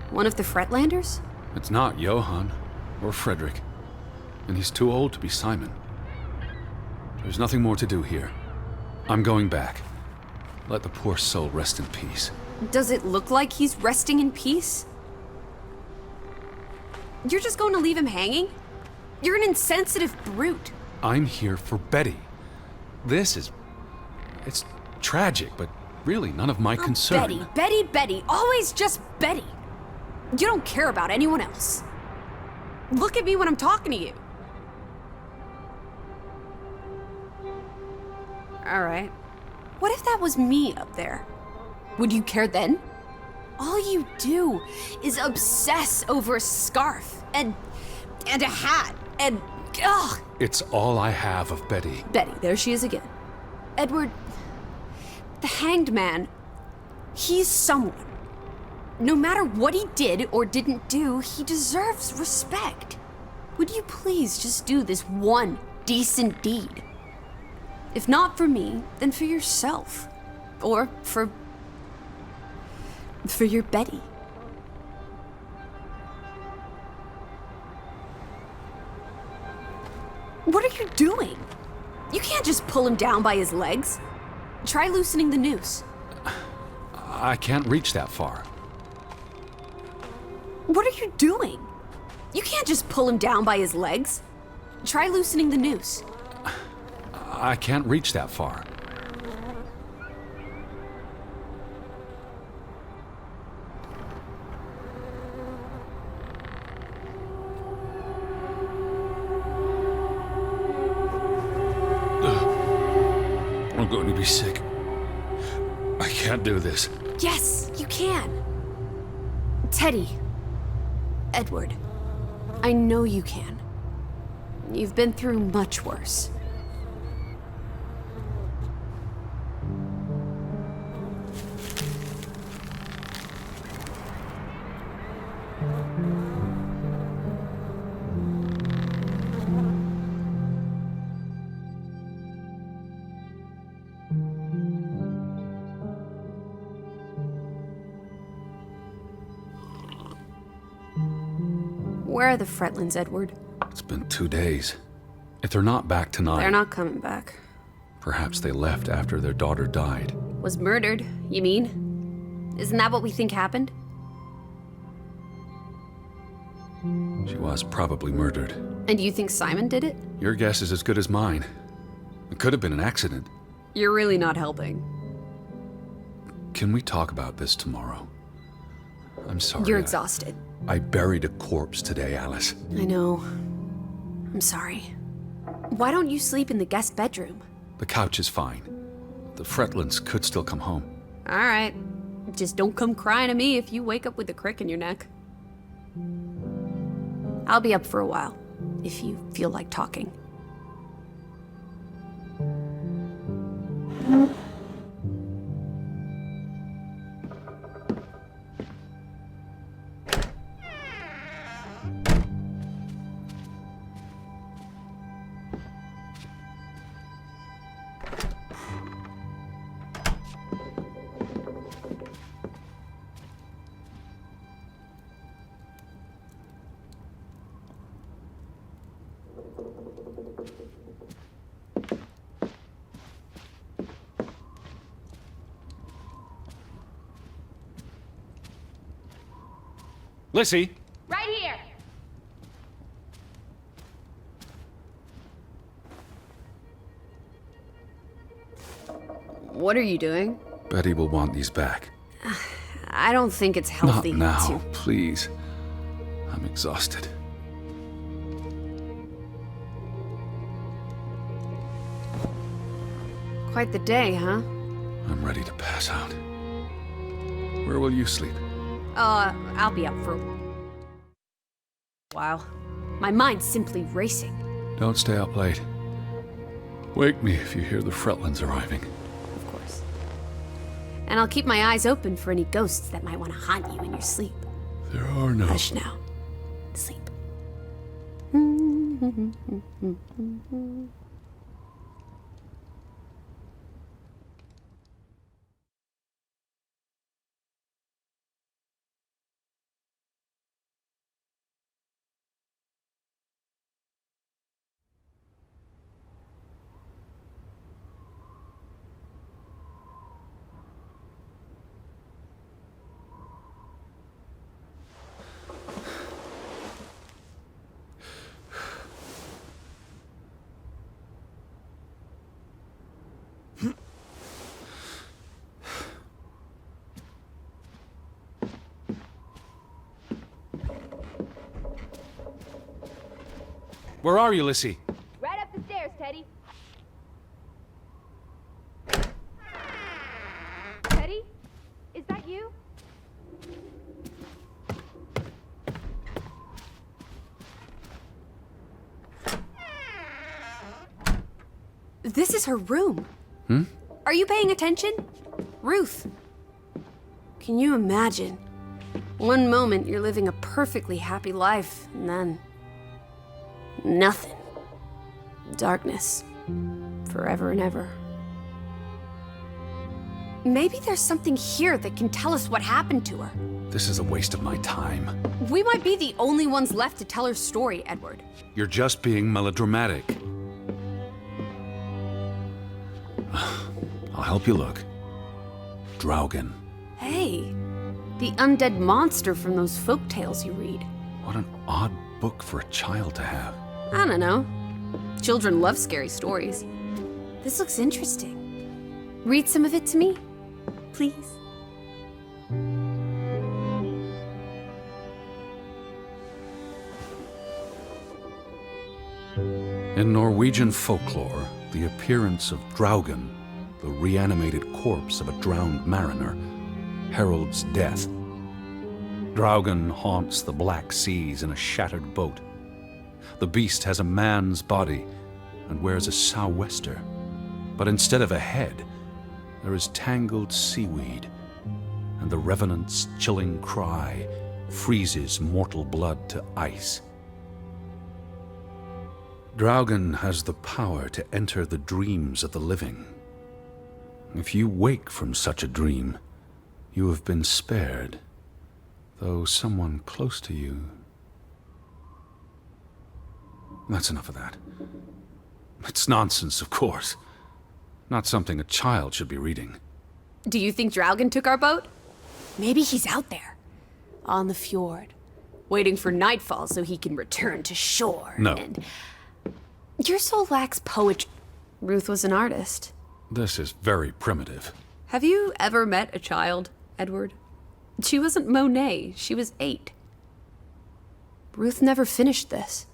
One of the Fretlanders? It's not Johann or Frederick, and he's too old to be Simon. There's nothing more to do here. I'm going back. Let the poor soul rest in peace. Does it look like he's resting in peace? You're just going to leave him hanging? You're an insensitive brute. I'm here for Betty. It's tragic, but really none of my concern. Betty, always just Betty. You don't care about anyone else. Look at me when I'm talking to you. All right. What if that was me up there? Would you care then? All you do is obsess over a scarf and a hat and ugh. It's all I have of Betty. Betty, there she is again. Edward, the hanged man, he's someone. No matter what he did or didn't do, he deserves respect. Would you please just do this one decent deed? If not for me, then for yourself. Or for your Betty. What are you doing? You can't just pull him down by his legs. Try loosening the noose. I can't reach that far. What are you doing? You can't just pull him down by his legs. Try loosening the noose. I can't reach that far. I'm going to be sick. I can't do this. Yes, you can. Teddy. Edward. I know you can. You've been through much worse. Where are the Fretlands, Edward? It's been 2 days. If they're not back tonight... They're not coming back. Perhaps they left after their daughter died. Was murdered, you mean? Isn't that what we think happened? She was probably murdered. And you think Simon did it? Your guess is as good as mine. It could have been an accident. You're really not helping. Can we talk about this tomorrow? I'm sorry. You're exhausted. I buried a corpse today, Alice. I know. I'm sorry. Why don't you sleep in the guest bedroom? The couch is fine. The Fretlands could still come home. All right. Just don't come crying to me if you wake up with a crick in your neck. I'll be up for a while, if you feel like talking. Lissy! Right here. What are you doing? Betty will want these back. I don't think it's healthy Not now, to... please. I'm exhausted. Quite the day, huh? I'm ready to pass out. Where will you sleep? I'll be up for a while. My mind's simply racing. Don't stay up late. Wake me if you hear the Fretlands arriving. Of course. And I'll keep my eyes open for any ghosts that might want to haunt you in your sleep. There are no... Hush now. Sleep. Where are you, Lissy? Right up the stairs, Teddy. Teddy? Is that you? This is her room. Are you paying attention? Ruth. Can you imagine? One moment you're living a perfectly happy life, and then... nothing. Darkness. Forever and ever. Maybe there's something here that can tell us what happened to her. This is a waste of my time. We might be the only ones left to tell her story, Edward. You're just being melodramatic. I'll help you look. Draugen. Hey, The undead monster from those folk tales you read. What an odd book for a child to have. I don't know. Children love scary stories. This looks interesting. Read some of it to me, please. In Norwegian folklore, the appearance of Draugen, the reanimated corpse of a drowned mariner, heralds death. Draugen haunts the black seas in a shattered boat. The beast has a man's body and wears a sou'wester, but instead of a head, there is tangled seaweed, and the revenant's chilling cry freezes mortal blood to ice. Draugen has the power to enter the dreams of the living. If you wake from such a dream, you have been spared, though someone close to you... That's enough of that. It's nonsense, of course. Not something a child should be reading. Do you think Draugen took our boat? Maybe he's out there, on the fjord, waiting for nightfall so he can return to shore. No. And your soul lacks poetry. Ruth was an artist. This is very primitive. Have you ever met a child, Edward? She wasn't Monet, she was 8. Ruth never finished this.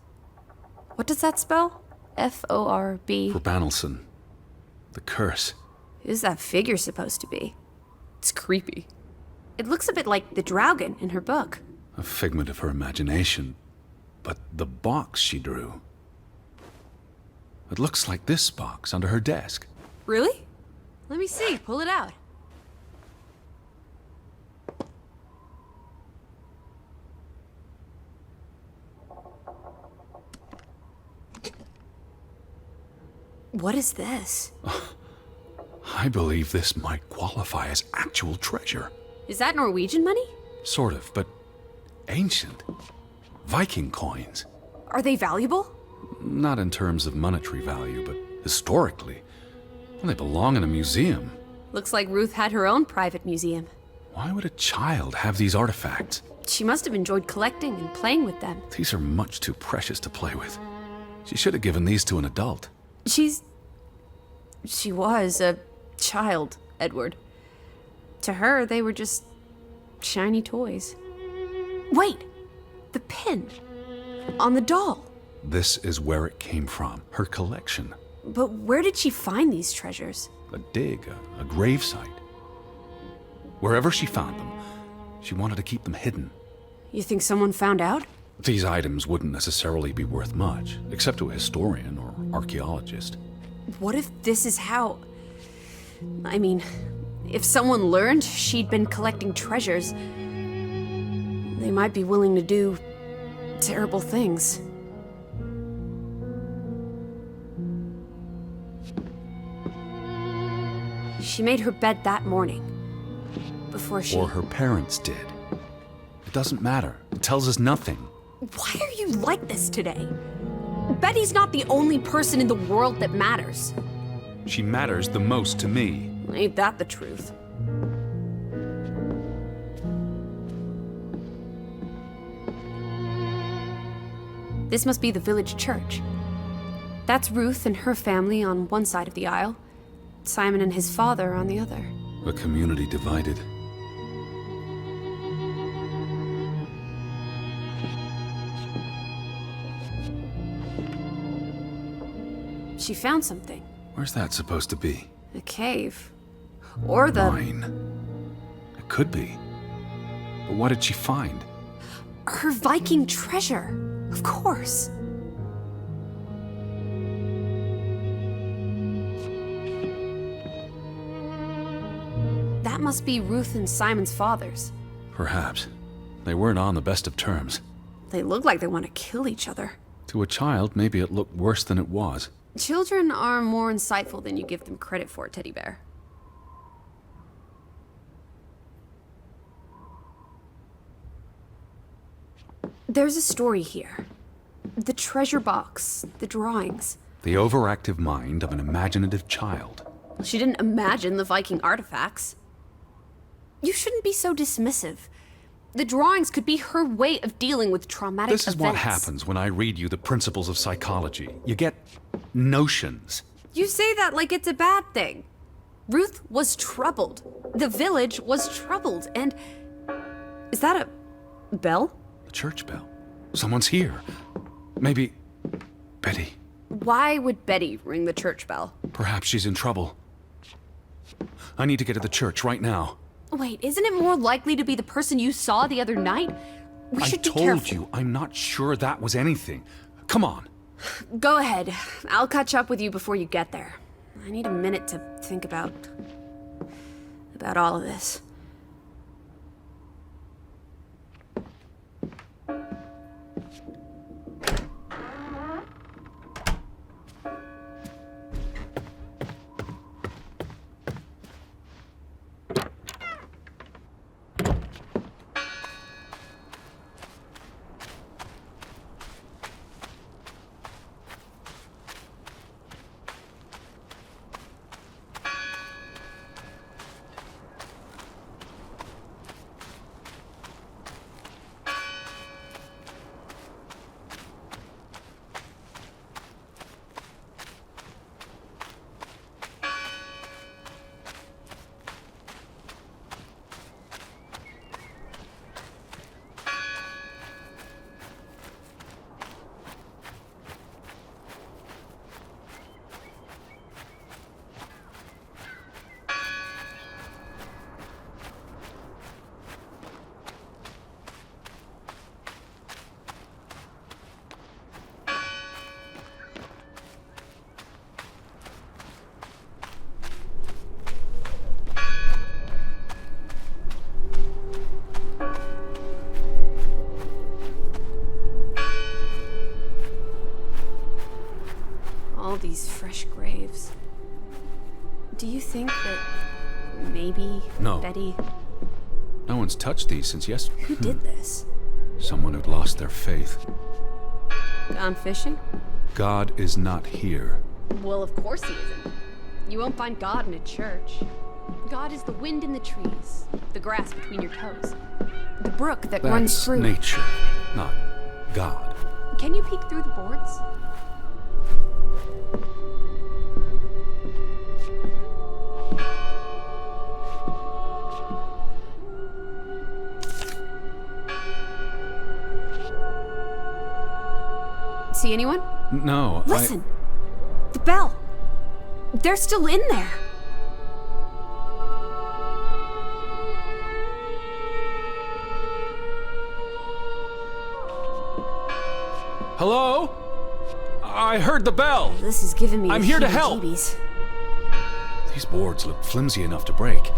What does that spell? F-O-R-B. For Banelson. The curse. Who's that figure supposed to be? It's creepy. It looks a bit like the Draugen in her book. A figment of her imagination. But the box she drew... It looks like this box under her desk. Really? Let me see, pull it out. What is this? I believe this might qualify as actual treasure. Is that Norwegian money? Sort of, but ancient. Viking coins. Are they valuable? Not in terms of monetary value, but historically. Well, they belong in a museum. Looks like Ruth had her own private museum. Why would a child have these artifacts? She must have enjoyed collecting and playing with them. These are much too precious to play with. She should have given these to an adult. She was a child, Edward. To her, they were just shiny toys. Wait! The pin! On the doll! This is where it came from, her collection. But where did she find these treasures? A dig, a gravesite. Wherever she found them, she wanted to keep them hidden. You think someone found out? These items wouldn't necessarily be worth much, except to a historian or archaeologist. What if this is how... I mean, if someone learned she'd been collecting treasures, they might be willing to do terrible things. She made her bed that morning, before she... Or her parents did. It doesn't matter. It tells us nothing. Why are you like this today? Betty's not the only person in the world that matters. She matters the most to me. Ain't that the truth? This must be the village church. That's Ruth and her family on one side of the aisle, Simon and his father on the other. A community divided. She found something. Where's that supposed to be? A cave. Or the... Mine. It could be. But what did she find? Her Viking treasure. Of course. That must be Ruth and Simon's fathers. Perhaps. They weren't on the best of terms. They look like they want to kill each other. To a child, maybe it looked worse than it was. Children are more insightful than you give them credit for, Teddy Bear. There's a story here. The treasure box, the drawings. The overactive mind of an imaginative child. She didn't imagine the Viking artifacts. You shouldn't be so dismissive. The drawings could be her way of dealing with traumatic events. This is what happens when I read you the principles of psychology. You get notions. You say that like it's a bad thing. Ruth was troubled. The village was troubled, and... Is that a bell? The church bell. Someone's here. Maybe... Betty. Why would Betty ring the church bell? Perhaps she's in trouble. I need to get to the church right now. Wait, isn't it more likely to be the person you saw the other night? We should be careful. I told you, I'm not sure that was anything. Come on. Go ahead. I'll catch up with you before you get there. I need a minute to think about all of this. These fresh graves. Do you think that maybe No. Betty... No one's touched these since yesterday. Who did this? Someone who'd lost their faith. Gone fishing? God is not here. Well, of course he isn't. You won't find God in a church. God is the wind in the trees, the grass between your toes, the brook that runs That's through... nature, not God. Can you peek through the boards? See anyone? No, Listen! The bell! They're still in there! Hello? I heard the bell! This is giving me I'm here to help! heebie-jeebies. These boards look flimsy enough to break.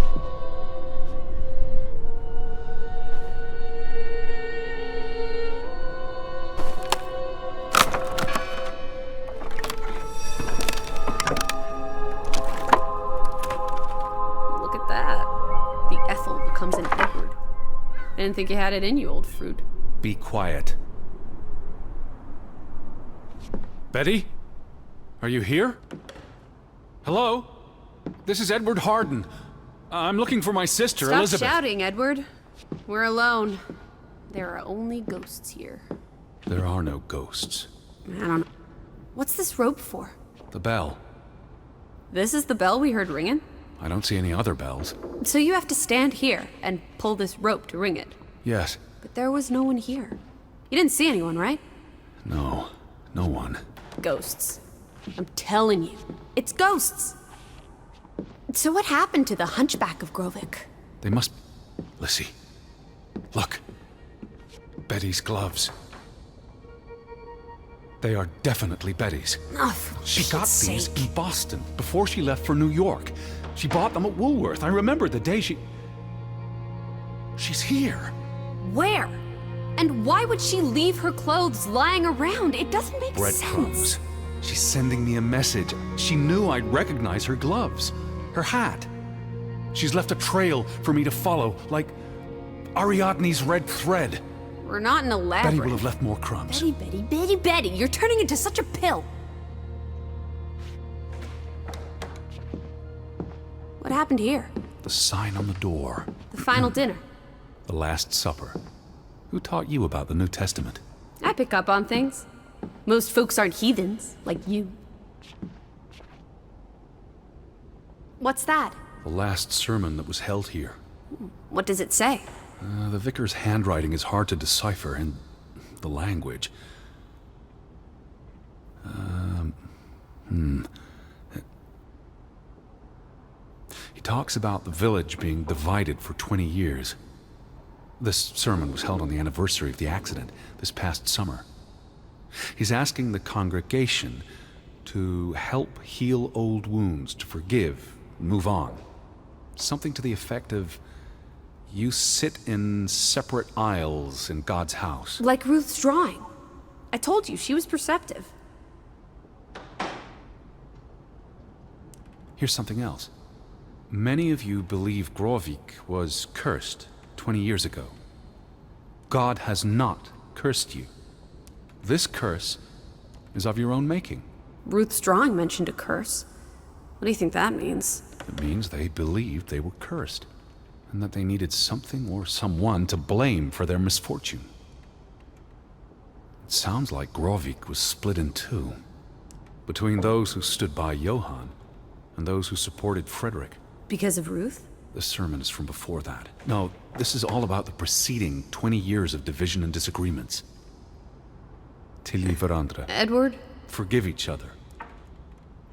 Look at that. The Ethel becomes an Edward. I didn't think you had it in you, old fruit. Be quiet. Betty? Are you here? Hello? This is Edward Harden. I'm looking for my sister, Stop Elizabeth. shouting, Edward. We're alone. There are only ghosts here. There are no ghosts. I don't know. What's this rope for? The bell. This is the bell we heard ringing? I don't see any other bells. So you have to stand here and pull this rope to ring it. Yes. But there was no one here. You didn't see anyone, right? No. No one. Ghosts. I'm telling you, it's ghosts. So what happened to the hunchback of Gravevik? They must... Lissy. Look. Betty's gloves. They are definitely Betty's. Oh, for She got Pete's these sake. in Boston before she left for New York. She bought them at Woolworth. I remember the day she... She's here. Where? And why would she leave her clothes lying around? It doesn't make Breadcrumbs. sense. She's sending me a message. She knew I'd recognize her gloves. Her hat. She's left a trail for me to follow, like Ariadne's red thread. We're not in a labyrinth. Betty will have left more crumbs. Betty, you're turning into such a pill. What happened here? The sign on the door. The final dinner. The Last Supper. Who taught you about the New Testament? I pick up on things. Most folks aren't heathens, like you. What's that? The last sermon that was held here. What does it say? The vicar's handwriting is hard to decipher, and the language. He talks about the village being divided for 20 years. This sermon was held on the anniversary of the accident this past summer. He's asking the congregation to help heal old wounds, to forgive, move on. Something to the effect of, you sit in separate aisles in God's house. Like Ruth's drawing. I told you, she was perceptive. Here's something else. Many of you believe Gravevik was cursed 20 years ago. God has not cursed you. This curse is of your own making. Ruth's drawing mentioned a curse. What do you think that means? It means they believed they were cursed, and that they needed something or someone to blame for their misfortune. It sounds like Gravevik was split in two, between those who stood by Johann and those who supported Frederick. Because of Ruth? The sermon is from before that. No, this is all about the preceding 20 years of division and disagreements. Tilly Verandre. Edward? Forgive each other.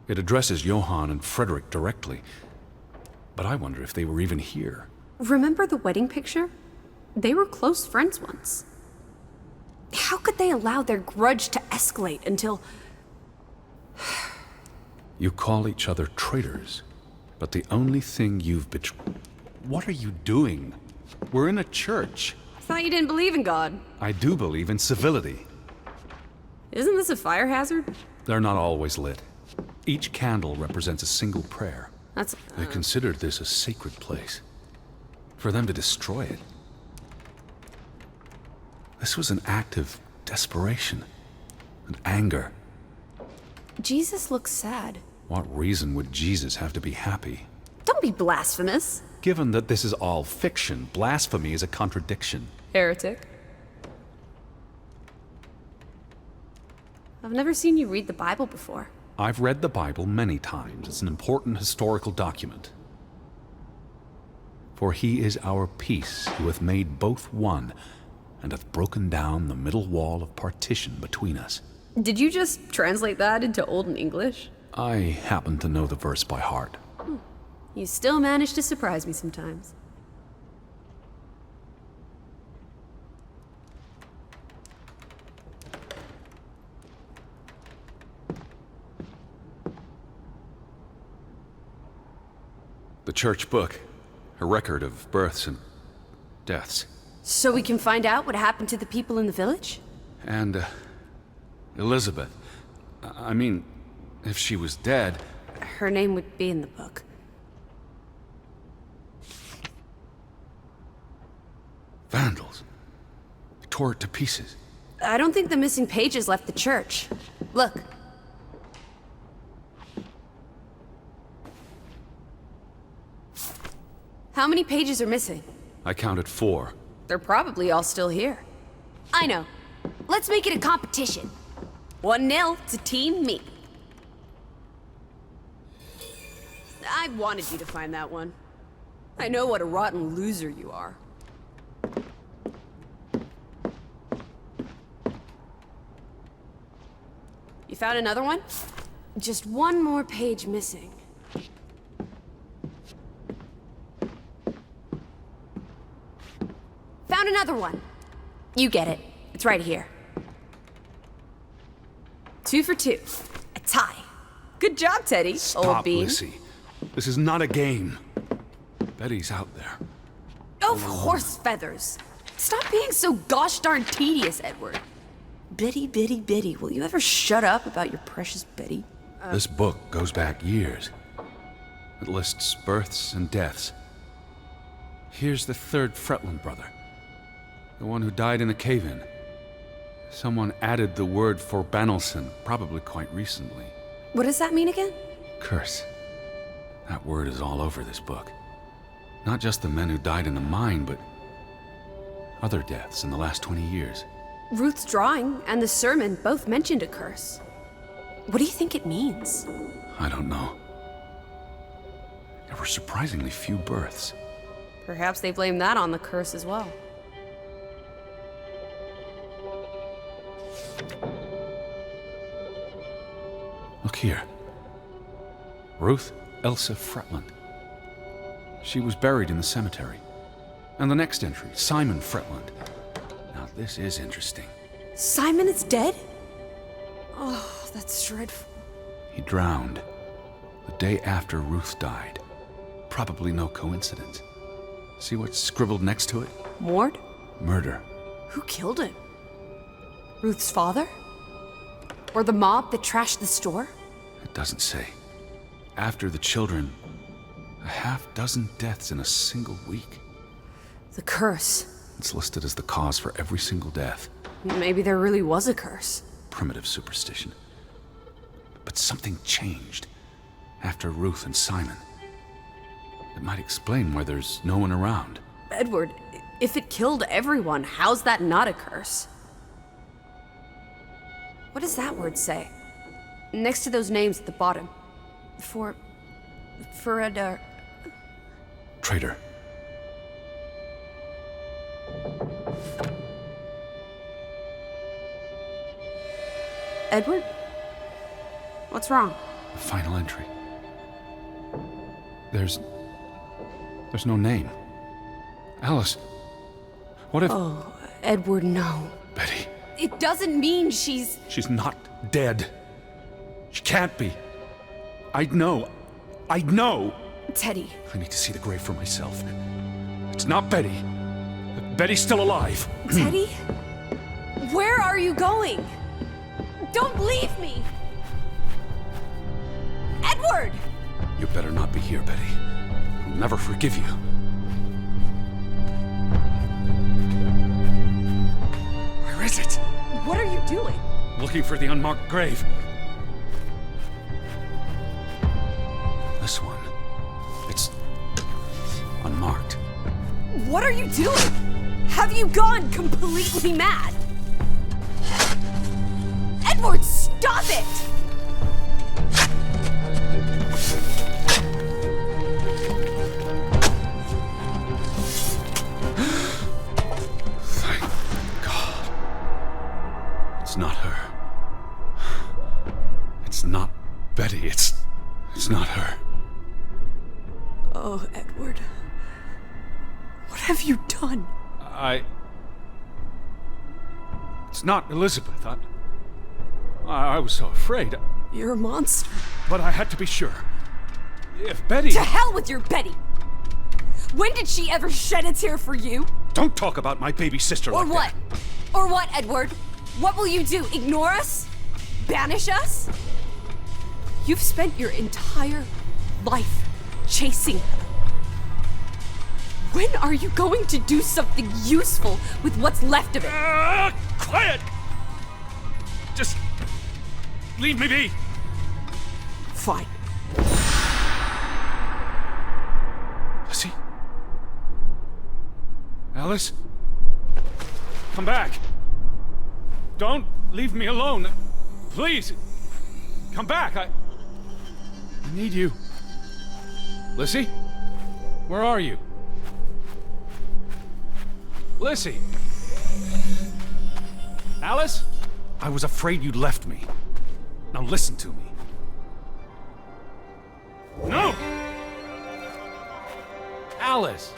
It addresses Johann and Frederick directly, but I wonder if they were even here. Remember the wedding picture? They were close friends once. How could they allow their grudge to escalate until... You call each other traitors, but the only thing you've betrayed... What are you doing? We're in a church. I thought you didn't believe in God. I do believe in civility. Isn't this a fire hazard? They're not always lit. Each candle represents a single prayer. That's... They considered this a sacred place. For them to destroy it. This was an act of desperation and anger. Jesus looks sad. What reason would Jesus have to be happy? Don't be blasphemous. Given that this is all fiction, blasphemy is a contradiction. Heretic. I've never seen you read the Bible before. I've read the Bible many times. It's an important historical document. For he is our peace, who hath made both one, and hath broken down the middle wall of partition between us. Did you just translate that into Olden English? I happen to know the verse by heart. You still manage to surprise me sometimes. The church book, a record of births and deaths. So we can find out what happened to the people in the village? And, Elizabeth. I mean, if she was dead... Her name would be in the book. Vandals. They tore it to pieces. I don't think the missing pages left the church. Look. How many pages are missing? I counted 4. They're probably all still here. I know. Let's make it a competition. 1-0 to Team Me. I wanted you to find that one. I know what a rotten loser you are. You found another one? Just one more page missing. Found another one. You get it. It's right here. 2 for 2. A tie. Good job, Teddy, old Stop, bean. Lissy. This is not a game. Betty's out there. Of horse feathers. Stop being so gosh darn tedious, Edward. Betty, Betty, Betty, will you ever shut up about your precious Betty? This book goes back years. It lists births and deaths. Here's the 3rd Fretland brother. The one who died in a cave-in. Someone added the word for Banelson, probably quite recently. What does that mean again? Curse. That word is all over this book. Not just the men who died in the mine, but other deaths in the last 20 years. Ruth's drawing and the sermon both mentioned a curse. What do you think it means? I don't know. There were surprisingly few births. Perhaps they blame that on the curse as well. Look here. Ruth Elsa Fretland. She was buried in the cemetery. And the next entry, Simon Fretland. Now this is interesting. Simon is dead? Oh, that's dreadful. He drowned the day after Ruth died. Probably no coincidence. See what's scribbled next to it? Mord? Murder. Who killed him? Ruth's father? Or the mob that trashed the store? It doesn't say. After the children, a half-dozen deaths in a single week. The curse. It's listed as the cause for every single death. Maybe there really was a curse. Primitive superstition. But something changed after Ruth and Simon. It might explain why there's no one around. Edward, if it killed everyone, how's that not a curse? What does that word say? Next to those names at the bottom. Traitor. Traitor. Edward? What's wrong? The final entry. There's no name. Alice, what if... Oh, Edward, no. Betty. It doesn't mean she's... She's not dead. She can't be. I'd know. Teddy. I need to see the grave for myself. It's not Betty. Betty's still alive. Teddy? Where are you going? Don't leave me! Edward! You better not be here, Betty. I'll never forgive you. Where is it? What are you doing? Looking for the unmarked grave. This one. It's unmarked. What are you doing? Have you gone completely mad? Edward, stop it! Thank God. It's not her. It's not Betty. It's not her. Oh, Edward. What have you done? It's not Elizabeth. I was so afraid. You're a monster. But I had to be sure. If Betty... To hell with your Betty! When did she ever shed a tear for you? Don't talk about my baby sister Or like what? that. Or what, Edward? What will you do? Ignore us? Banish us? You've spent your entire life chasing her. When are you going to do something useful with what's left of it? Quiet! Just leave me be. Fine. Lizzie? Alice? Come back. Don't leave me alone. Please. Come back. I need you. Lizzie? Where are you? Lizzie? Alice? I was afraid you'd left me. Now listen to me. No! Alice,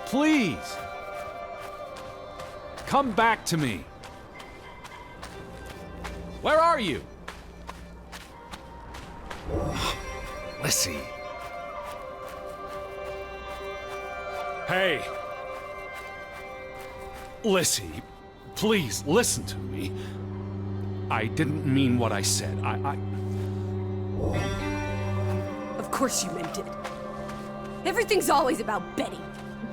please. Come back to me. Where are you? Lizzie. Hey. Lizzie, please listen to me. I didn't mean what I said. Of course you meant it. Everything's always about Betty.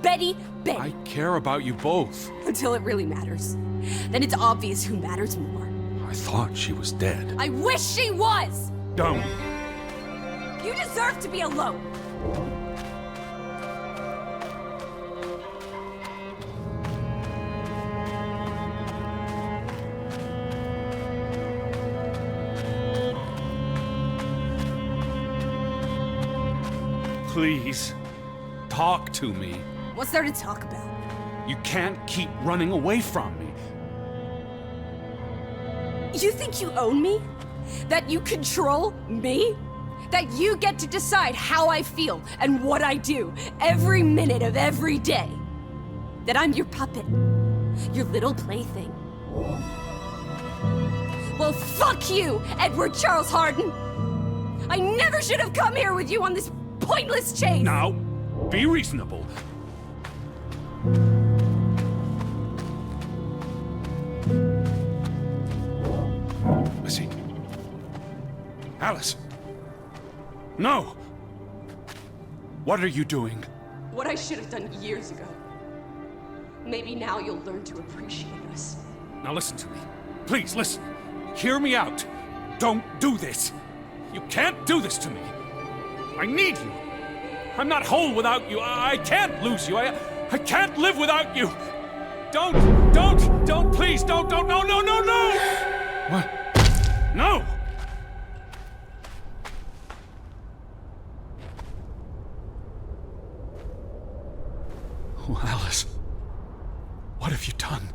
Betty. I care about you both. Until it really matters. Then it's obvious who matters more. I thought she was dead. I wish she was! Don't. You deserve to be alone. Please, talk to me. What's there to talk about? You can't keep running away from me. You think you own me? That you control me? That you get to decide how I feel and what I do every minute of every day? That I'm your puppet, your little plaything? Well, fuck you, Edward Charles Harden! I never should have come here with you on this pointless chase! Now, be reasonable. Lizzie. Alice. No! What are you doing? What I should have done years ago. Maybe now you'll learn to appreciate us. Now listen to me. Please, listen. Hear me out. Don't do this. You can't do this to me. I need you. I'm not whole without you. I can't lose you. I can't live without you. Don't, please, don't, no. What? No! Oh, Alice. What have you done?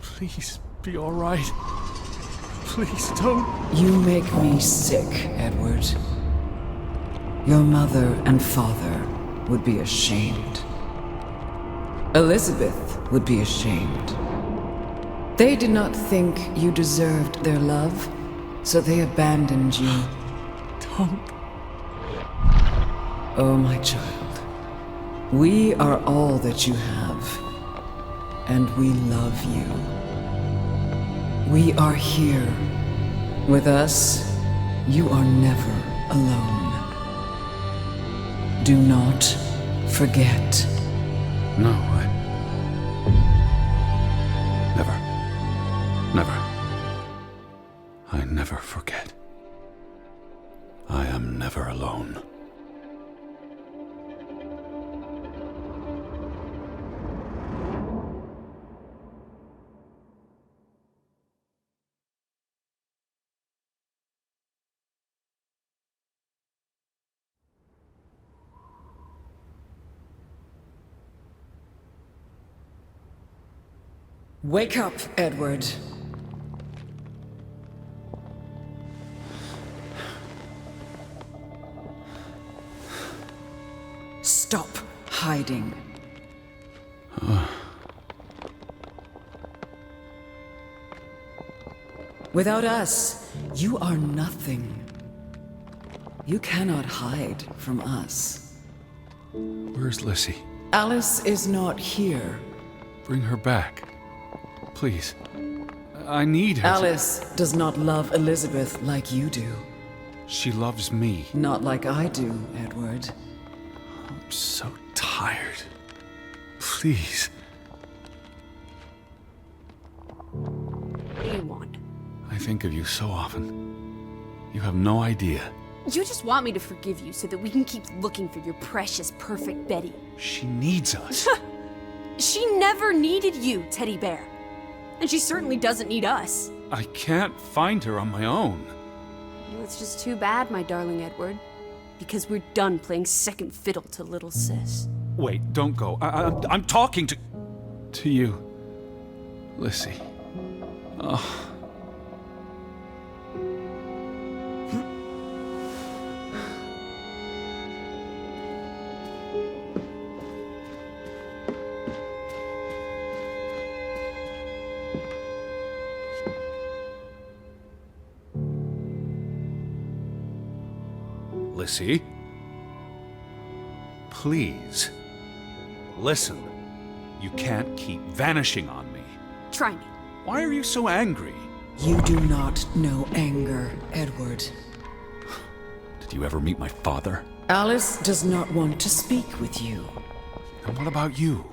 Please, be all right. Please, don't. You make me sick, Edward. Your mother and father would be ashamed. Elizabeth would be ashamed. They did not think you deserved their love, so they abandoned you. Don't. Oh, my child. We are all that you have, and we love you. We are here. With us, you are never alone. Do not forget. No, Never. I never forget. I am never alone. Wake up, Edward. Stop hiding. Without us, you are nothing. You cannot hide from us. Where's Lizzie? Alice is not here. Bring her back. Please. I need her. Alice does not love Elizabeth like you do. She loves me. Not like I do, Edward. I'm so tired. Please. What do you want? I think of you so often. You have no idea. You just want me to forgive you so that we can keep looking for your precious, perfect Betty. She needs us. She never needed you, Teddy Bear. And she certainly doesn't need us. I can't find her on my own. Well, it's just too bad, my darling Edward. Because we're done playing second fiddle to little sis. Wait, don't go. I'm talking to... To you, Lizzie. Oh. Lizzie? Please. Listen. You can't keep vanishing on me. Try me. Why are you so angry? You do not know anger, Edward. Did you ever meet my father? Alice does not want to speak with you. And what about you?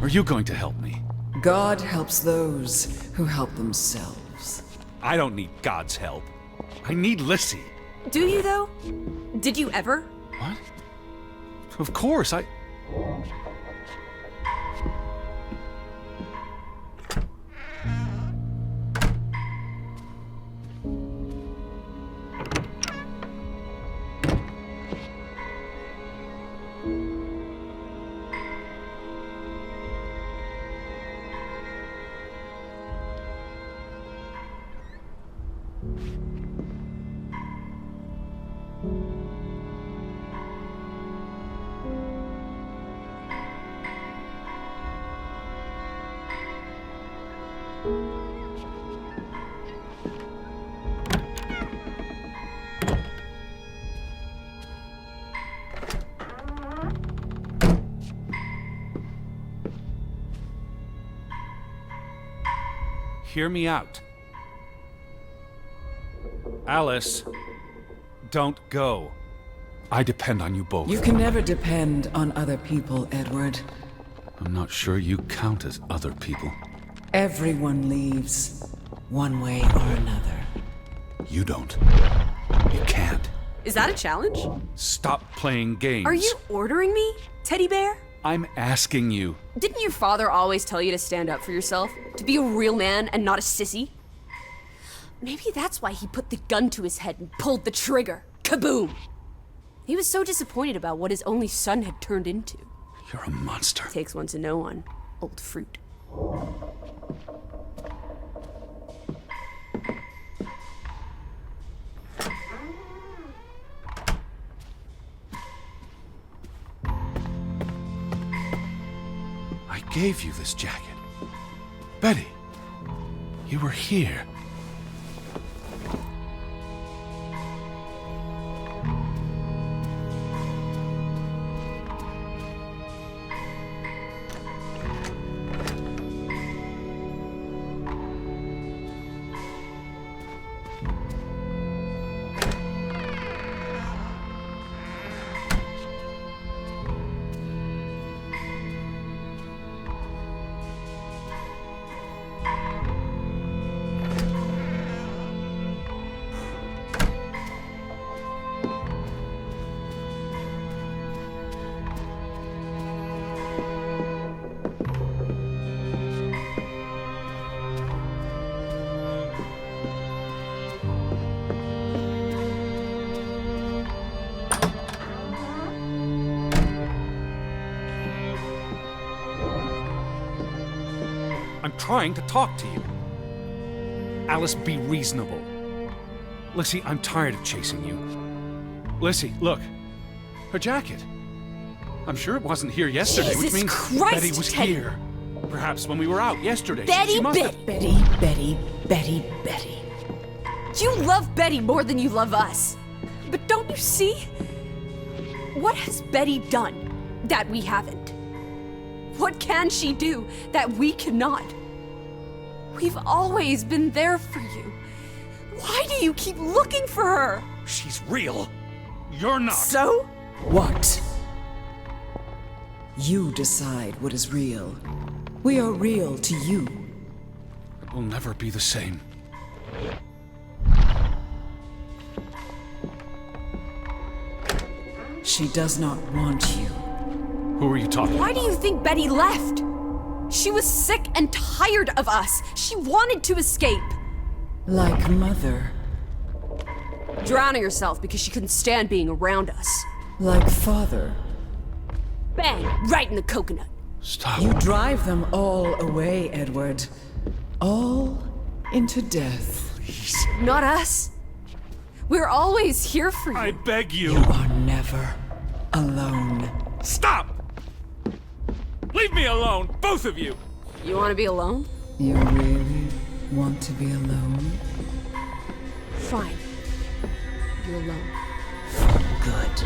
Are you going to help me? God helps those who help themselves. I don't need God's help. I need Lizzie. Do you, though? Did you ever? What? Of course, Hear me out. Alice, don't go. I depend on you both. You can never depend on other people, Edward. I'm not sure you count as other people. Everyone leaves, one way or another. You don't. You can't. Is that a challenge? Stop playing games. Are you ordering me, teddy bear? I'm asking you. Didn't your father always tell you to stand up for yourself? To be a real man and not a sissy? Maybe that's why he put the gun to his head and pulled the trigger. Kaboom! He was so disappointed about what his only son had turned into. You're a monster. Takes one to know one. Old fruit. I gave you this jacket. Betty, you were here. I'm trying to talk to you. Alice, be reasonable. Lissy, I'm tired of chasing you. Lissy, look. Her jacket. I'm sure it wasn't here yesterday, which Jesus means Christ, Betty was Teddy. here. Perhaps when we were out yesterday. Betty, she must Betty. have... Betty. You love Betty more than you love us. But don't you see? What has Betty done that we haven't? What can she do that we cannot? We've always been there for you. Why do you keep looking for her? She's real. You're not. So? What? You decide what is real. We are real to you. It will never be the same. She does not want you. Who are you talking Why do you think Betty left? She was sick and tired of us. She wanted to escape. Like Mother. Drowning herself because she couldn't stand being around us. Like Father. Bang! Right in the coconut. Stop. You drive them all away, Edward. All into death. Not us. We're always here for you. I beg you. You are never alone. Stop! Leave me alone, both of you! You want to be alone? You really want to be alone? Fine. You're alone. Good.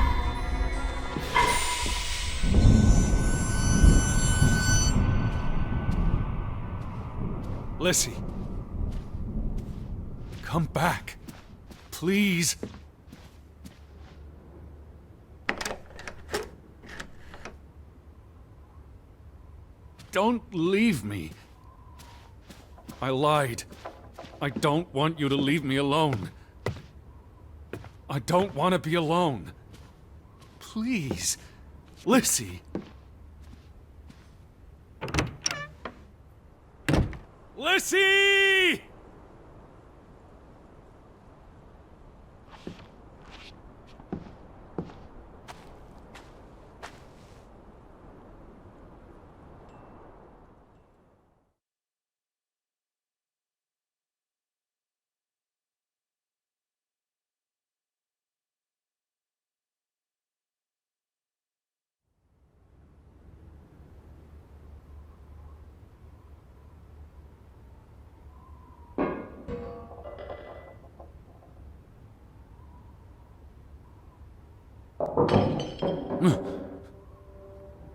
Lissy. Come back. Please. Don't leave me. I lied. I don't want you to leave me alone. I don't want to be alone. Please. Lissy. Lissy!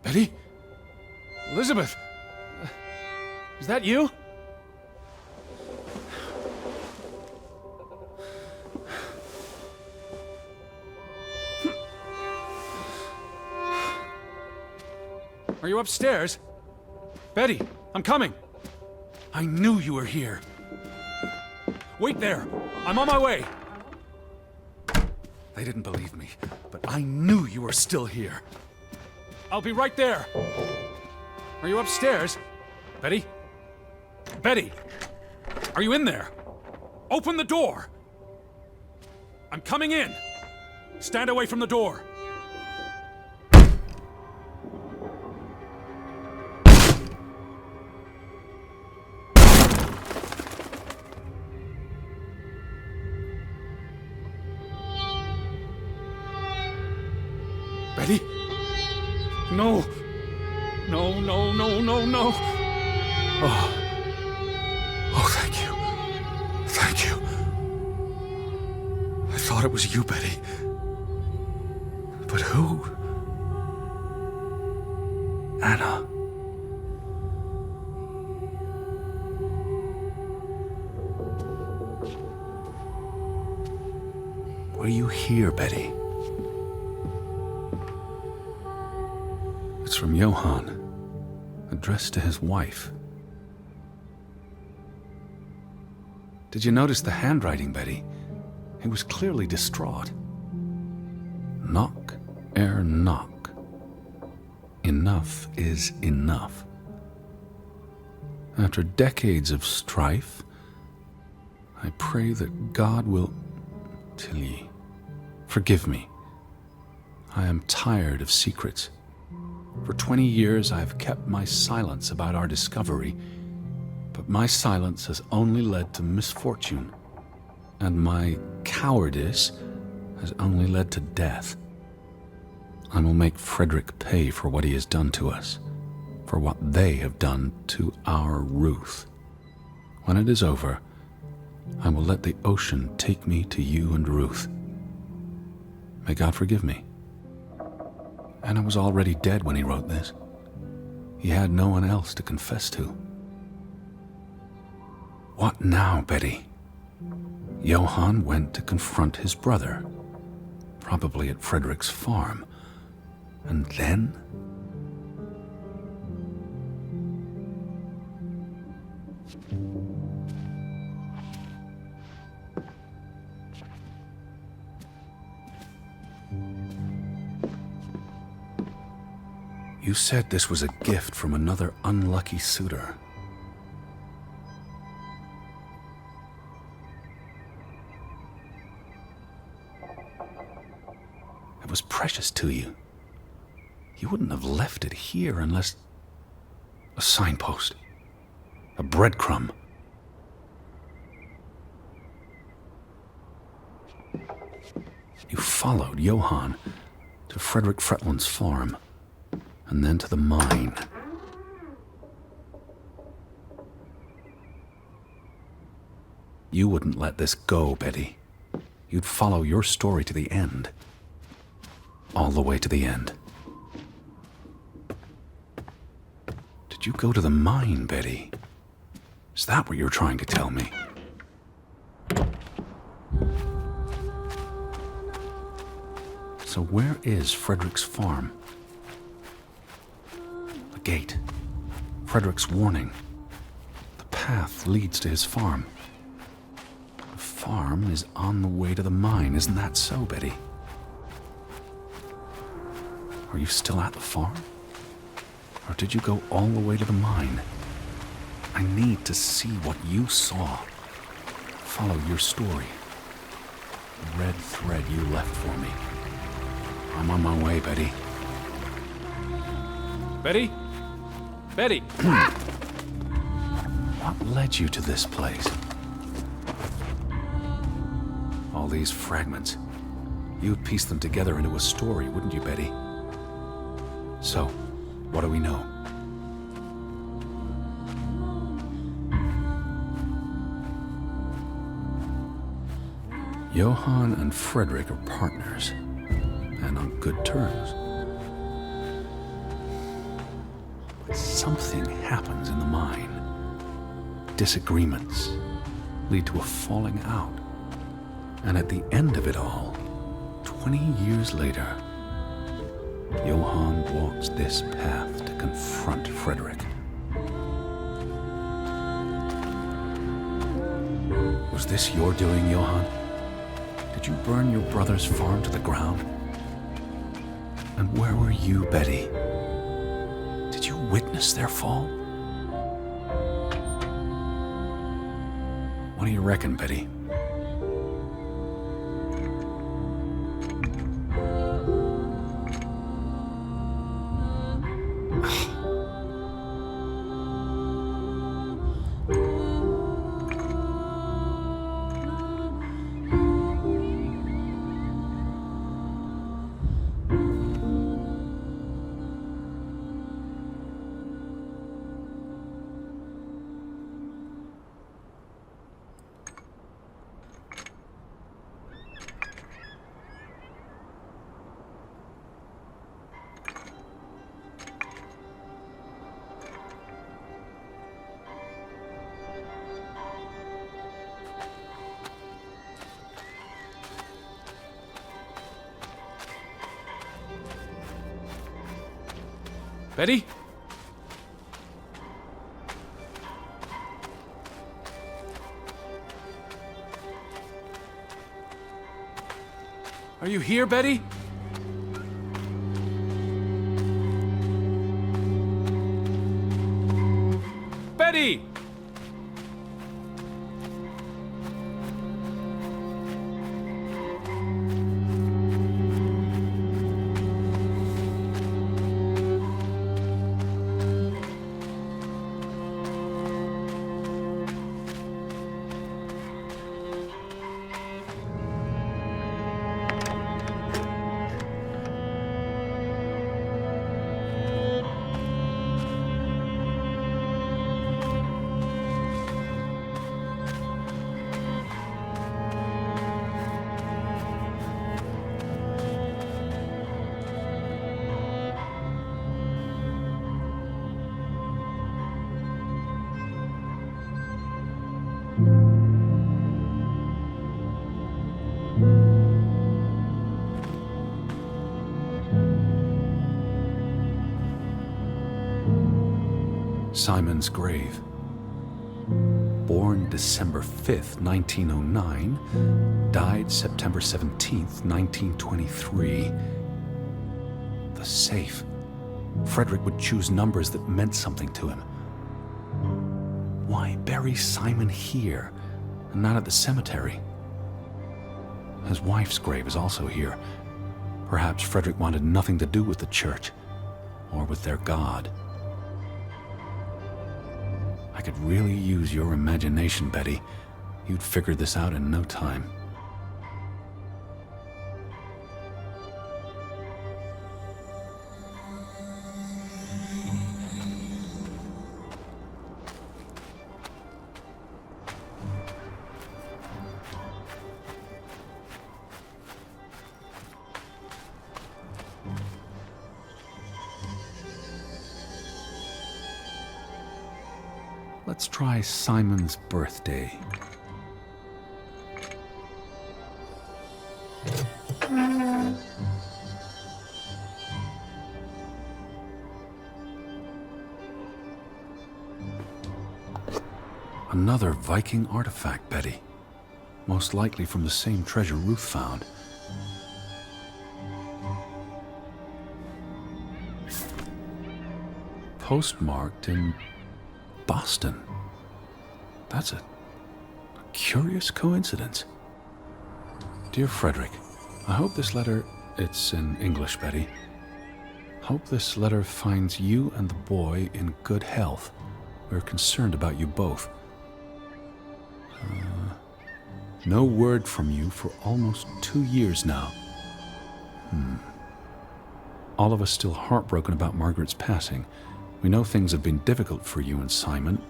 Betty? Elizabeth? Is that you? Are you upstairs? Betty, I'm coming. I knew you were here. Wait there. I'm on my way. They didn't believe me, but I knew you were still here. I'll be right there. Are you upstairs? Betty? Betty! Are you in there? Open the door! I'm coming in! Stand away from the door! Betty? No! No, no, no, no, no! Oh. Oh, thank you. Thank you. I thought it was you, Betty. But who? Anna. What are you here, Betty? It's from Johann, addressed to his wife. Did you notice the handwriting, Betty? He was clearly distraught. Knock ere knock. Enough is enough. After decades of strife, I pray that God will... Tilly, forgive me. I am tired of secrets. For 20 years, I've kept my silence about our discovery, but my silence has only led to misfortune, and my cowardice has only led to death. I will make Frederick pay for what he has done to us, for what they have done to our Ruth. When it is over, I will let the ocean take me to you and Ruth. May God forgive me. Anna was already dead when he wrote this. He had no one else to confess to. What now, Betty? Johann went to confront his brother, probably at Frederick's farm. And then? You said this was a gift from another unlucky suitor. It was precious to you. You wouldn't have left it here unless... a signpost. A breadcrumb. You followed Johann to Frederick Fretland's farm, and then to the mine. You wouldn't let this go, Betty. You'd follow your story to the end. All the way to the end. Did you go to the mine, Betty? Is that what you're trying to tell me? So where is Frederick's farm? The gate. Frederick's warning. The path leads to his farm. The farm is on the way to the mine, isn't that so, Betty? Are you still at the farm? Or did you go all the way to the mine? I need to see what you saw. Follow your story. The red thread you left for me. I'm on my way, Betty. Betty? Betty! What led you to this place? All these fragments. You'd piece them together into a story, wouldn't you, Betty? So, what do we know? Johann and Frederick are partners, and on good terms. But something happens in the mine. Disagreements lead to a falling out. And at the end of it all, 20 years later, Johann walks this path to confront Frederick. Was this your doing, Johann? Did you burn your brother's farm to the ground? And where were you, Betty? Did you witness their fall? What do you reckon, Betty? Betty? Are you here, Betty? Betty! Simon's grave. Born December 5th, 1909, died September 17th, 1923. The safe. Frederick would choose numbers that meant something to him. Why bury Simon here and not at the cemetery? His wife's grave is also here. Perhaps Frederick wanted nothing to do with the church or with their God. I could really use your imagination, Betty. You'd figure this out in no time. Let's try Simon's birthday. Another Viking artifact, Betty. Most likely from the same treasure Ruth found. Postmarked in Boston. That's a curious coincidence. Dear Frederick, I hope this letter, it's in English, Betty. Hope this letter finds you and the boy in good health. We're concerned about you both. No word from you for almost 2 years now. All of us still heartbroken about Margaret's passing. We know things have been difficult for you and Simon.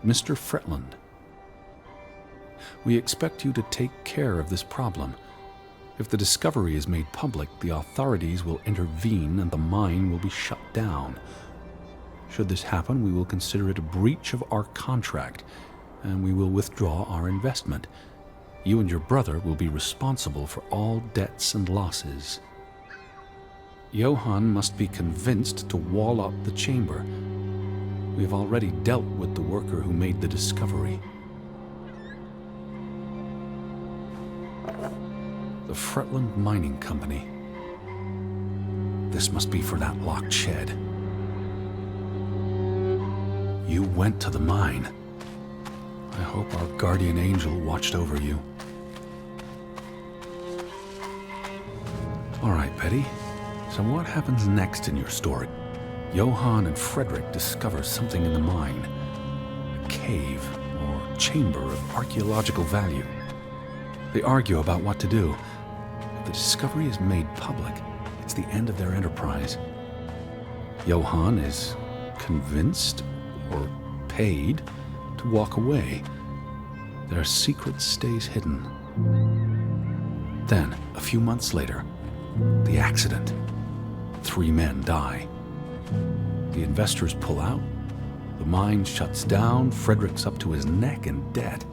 Mr. Fretland. We expect you to take care of this problem. If the discovery is made public, the authorities will intervene and the mine will be shut down. Should this happen, we will consider it a breach of our contract, and we will withdraw our investment. You and your brother will be responsible for all debts and losses. Johann must be convinced to wall up the chamber. We have already dealt with the worker who made the discovery. The Fretland Mining Company. This must be for that locked shed. You went to the mine. I hope our guardian angel watched over you. All right, Betty. So what happens next in your story? Johann and Frederick discover something in the mine. A cave or chamber of archaeological value. They argue about what to do. If the discovery is made public, it's the end of their enterprise. Johann is convinced or paid to walk away. Their secret stays hidden. Then, a few months later, the accident. 3 men die. The investors pull out. The mine shuts down. Frederick's up to his neck in debt.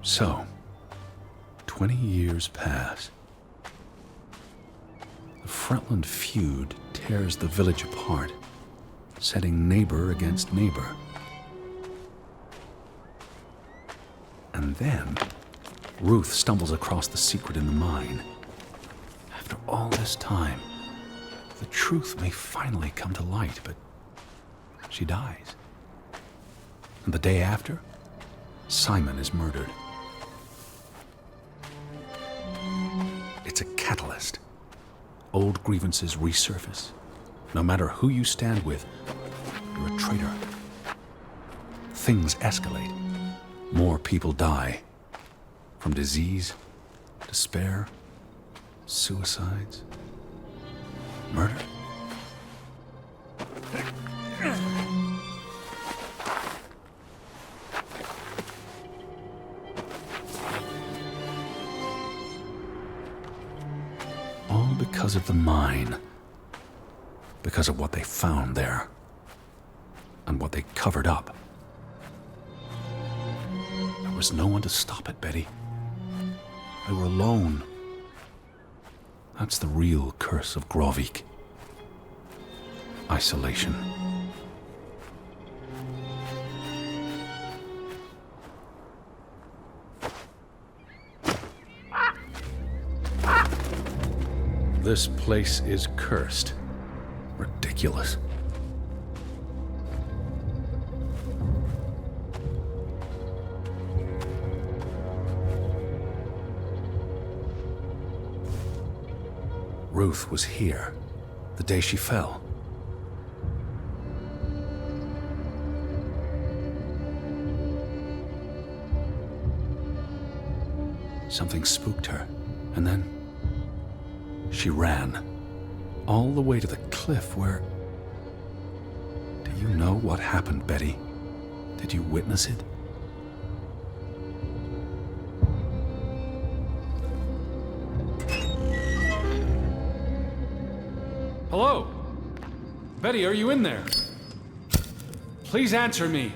So, 20 years pass. The Fretland feud tears the village apart, setting neighbor against neighbor. And then, Ruth stumbles across the secret in the mine. After all this time, the truth may finally come to light, but she dies. And the day after, Simon is murdered. It's a catalyst. Old grievances resurface. No matter who you stand with, you're a traitor. Things escalate. More people die. From disease, despair, suicides, murder. All because of the mine. Because of what they found there. And what they covered up. There was no one to stop it, Betty. They were alone. That's the real curse of Gravevik. Isolation. This place is cursed. Ridiculous. Ruth was here, the day she fell. Something spooked her, and then she ran, all the way to the cliff where... Do you know what happened, Betty? Did you witness it? Hello? Betty, are you in there? Please answer me.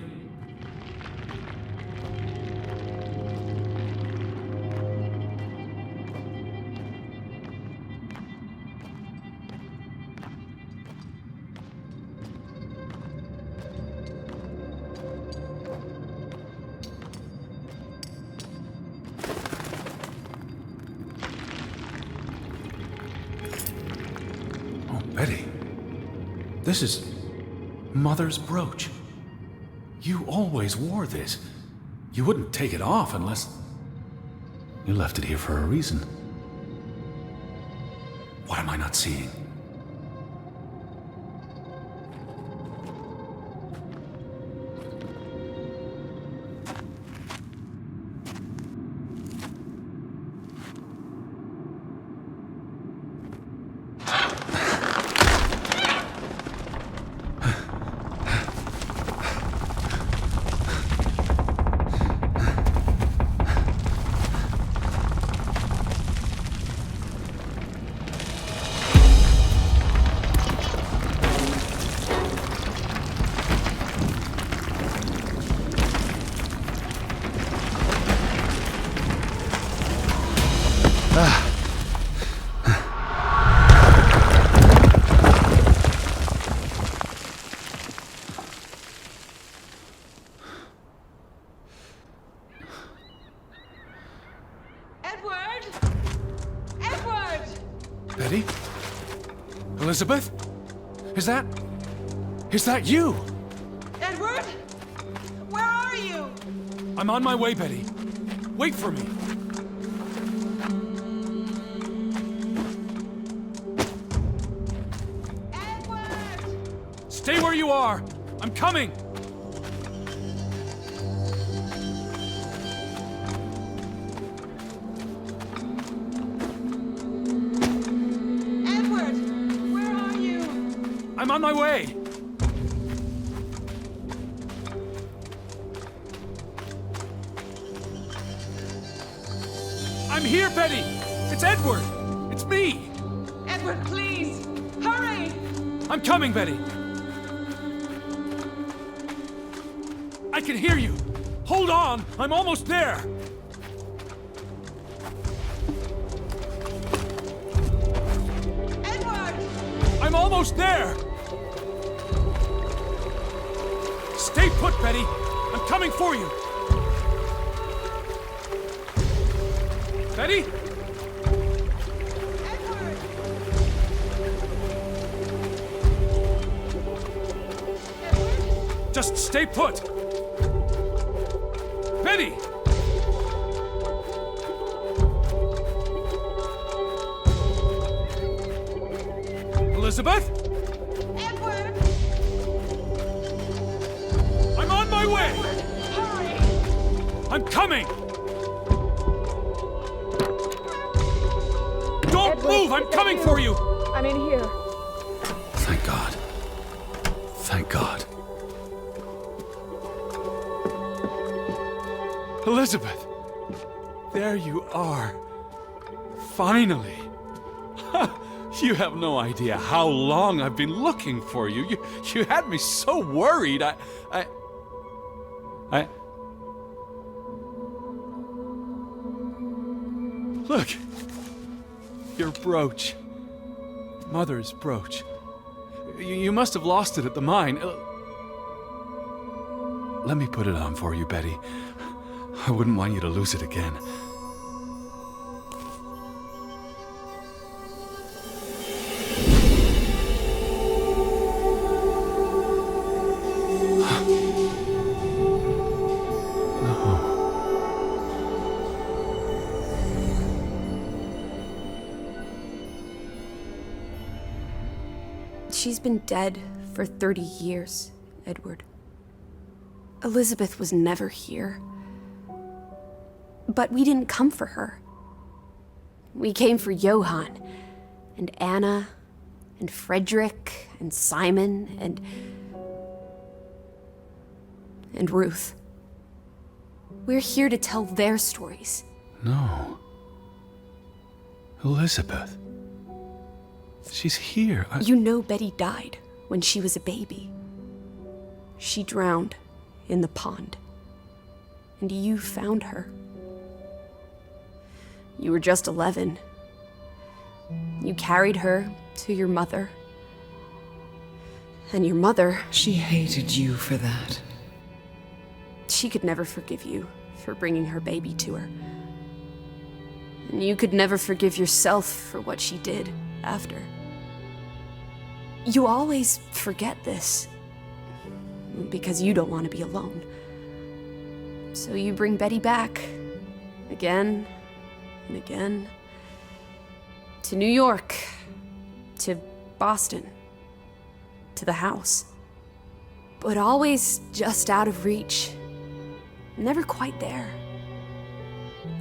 Betty, this is Mother's brooch. You always wore this. You wouldn't take it off unless... You left it here for a reason. What am I not seeing? Betty? Elizabeth? Is that you? Edward? Where are you? I'm on my way, Betty. Wait for me. Edward! Stay where you are. I'm coming. Edward! Where are you? I'm on my way. I'm here, Betty. It's Edward. It's me. Edward, please! Hurry! I'm coming, Betty. I can hear you. Hold on. I'm almost there. Edward! I'm almost there. Stay put, Betty. I'm coming for you. Betty? Edward! Edward? Just stay put. Betty! Elizabeth? Edward! I'm on my way! Hurry! I'm coming! Don't move! I'm coming for you! I'm in here. Thank God. Thank God. Elizabeth! There you are. Finally. You have no idea how long I've been looking for you. You had me so worried. Look. Your brooch. Mother's brooch. You must have lost it at the mine. Let me put it on for you, Betty. I wouldn't want you to lose it again. She's been dead for 30 years, Edward. Elizabeth was never here. But we didn't come for her. We came for Johann, and Anna, and Frederick, and Simon, and Ruth. We're here to tell their stories. No. Elizabeth. She's here. You know Betty died when she was a baby. She drowned in the pond. And you found her. You were just 11. You carried her to your mother. And your mother... She hated you for that. She could never forgive you for bringing her baby to her. And you could never forgive yourself for what she did after. You always forget this. Because you don't want to be alone. So you bring Betty back. Again and again. To New York. To Boston. To the house. But always just out of reach. Never quite there.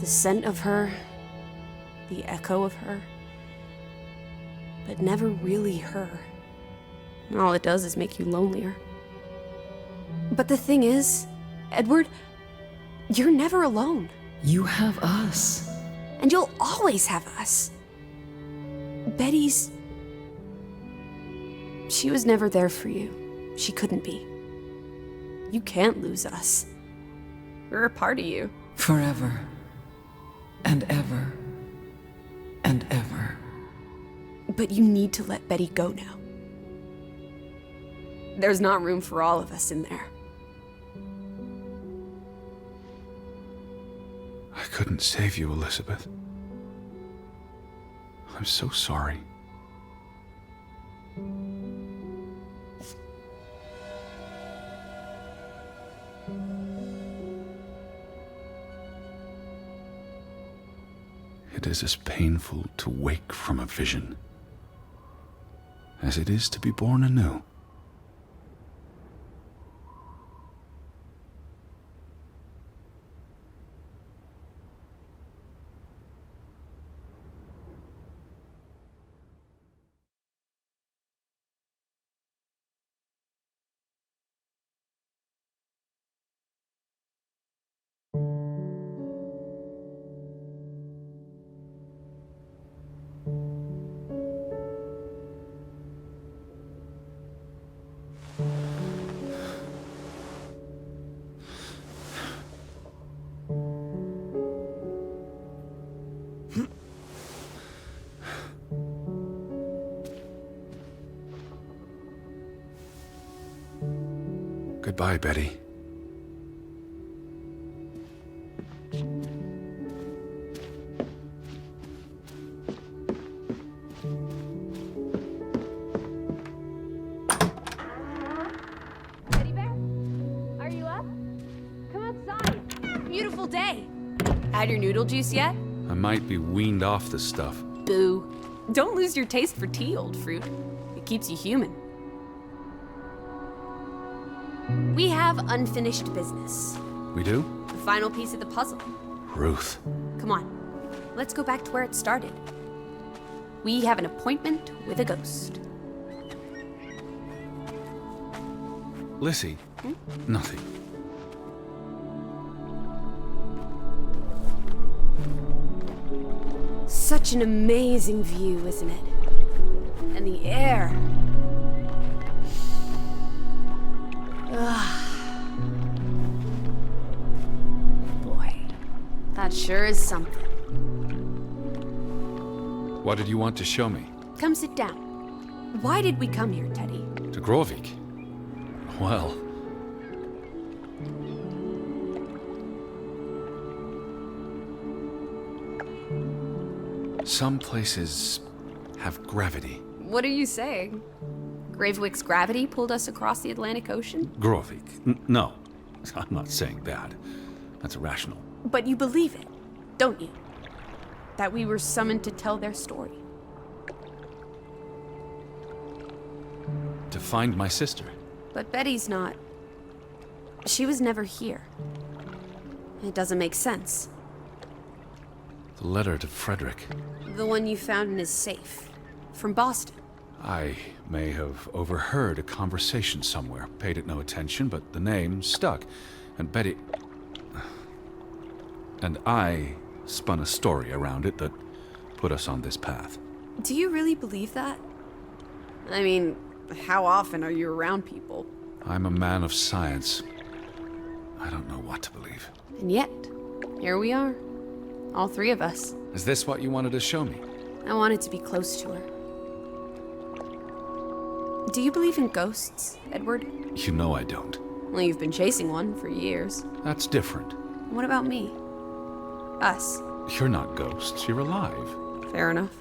The scent of her, the echo of her, but never really her. All it does is make you lonelier. But the thing is, Edward, you're never alone. You have us. And you'll always have us. Betty's... She was never there for you. She couldn't be. You can't lose us. We're a part of you. Forever. And ever. And ever. But you need to let Betty go now. There's not room for all of us in there. I couldn't save you, Elizabeth. I'm so sorry. It is as painful to wake from a vision as it is to be born anew. Goodbye, Betty. Teddy bear? Are you up? Come outside. Beautiful day. Had your noodle juice yet? I might be weaned off this stuff. Boo. Don't lose your taste for tea, old fruit. It keeps you human. We have unfinished business. We do? The final piece of the puzzle. Ruth. Come on. Let's go back to where it started. We have an appointment with a ghost. Lissy. Nothing. Such an amazing view, isn't it? And the air. Boy, that sure is something. What did you want to show me? Come sit down. Why did we come here, Teddy? To Gravevik? Well... some places have gravity. What are you saying? Gravevik's gravity pulled us across the Atlantic Ocean? Gravevik? No, I'm not saying that. That's irrational. But you believe it, don't you? That we were summoned to tell their story. To find my sister. But Betty's not. She was never here. It doesn't make sense. The letter to Frederick. The one you found in his safe. From Boston. I may have overheard a conversation somewhere, paid it no attention, but the name stuck. And Betty... and I spun a story around it that put us on this path. Do you really believe that? I mean, how often are you around people? I'm a man of science. I don't know what to believe. And yet, here we are. All three of us. Is this what you wanted to show me? I wanted to be close to her. Do you believe in ghosts, Edward? You know I don't. Well, you've been chasing one for years. That's different. What about me? Us. You're not ghosts, you're alive. Fair enough.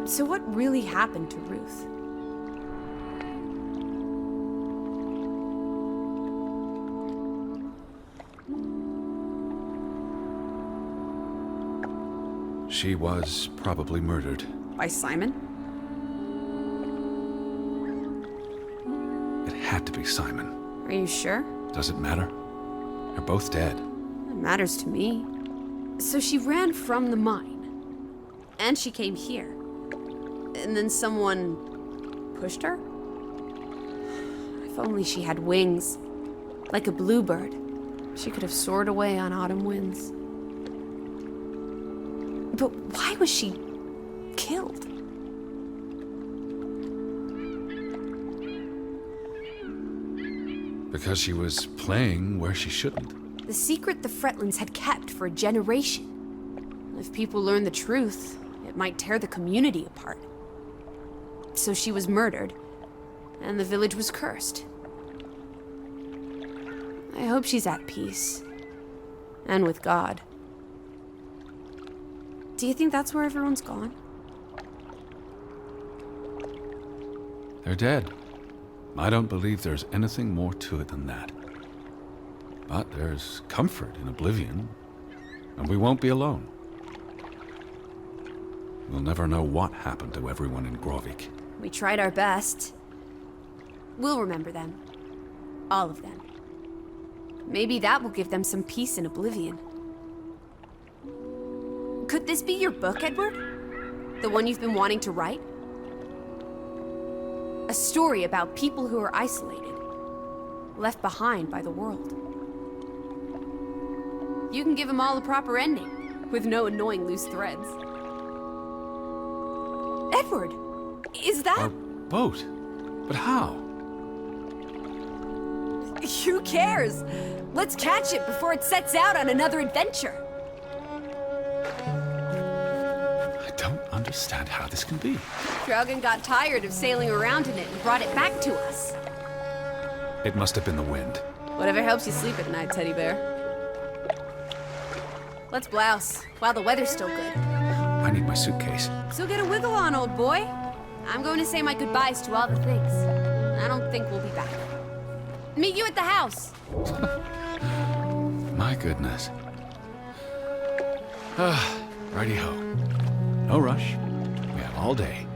So what really happened to Ruth? she was probably murdered. By Simon? It had to be Simon. Are you sure? Does it matter? They're both dead. It matters to me. So she ran from the mine. And she came here. And then someone pushed her? If only she had wings. Like a bluebird. She could have soared away on autumn winds. But why was she killed? Because she was playing where she shouldn't. The secret the Fretlands had kept for a generation. If people learn the truth, it might tear the community apart. So she was murdered, and the village was cursed. I hope she's at peace. And with God. Do you think that's where everyone's gone? They're dead. I don't believe there's anything more to it than that. But there's comfort in oblivion, and we won't be alone. We'll never know what happened to everyone in Gravevik. We tried our best. We'll remember them. All of them. Maybe that will give them some peace in oblivion. Could this be your book, Edward? The one you've been wanting to write? A story about people who are isolated, left behind by the world. You can give them all a proper ending, with no annoying loose threads. Edward, is that... Our boat? But how? Who cares? Let's catch it before it sets out on another adventure. I don't understand how this can be. Draugen got tired of sailing around in it and brought it back to us. It must have been the wind. Whatever helps you sleep at night, teddy bear. Let's blouse, while the weather's still good. I need my suitcase. So get a wiggle on, old boy. I'm going to say my goodbyes to all the things. I don't think we'll be back. Meet you at the house. My goodness. Righty-ho. No rush. We have all day.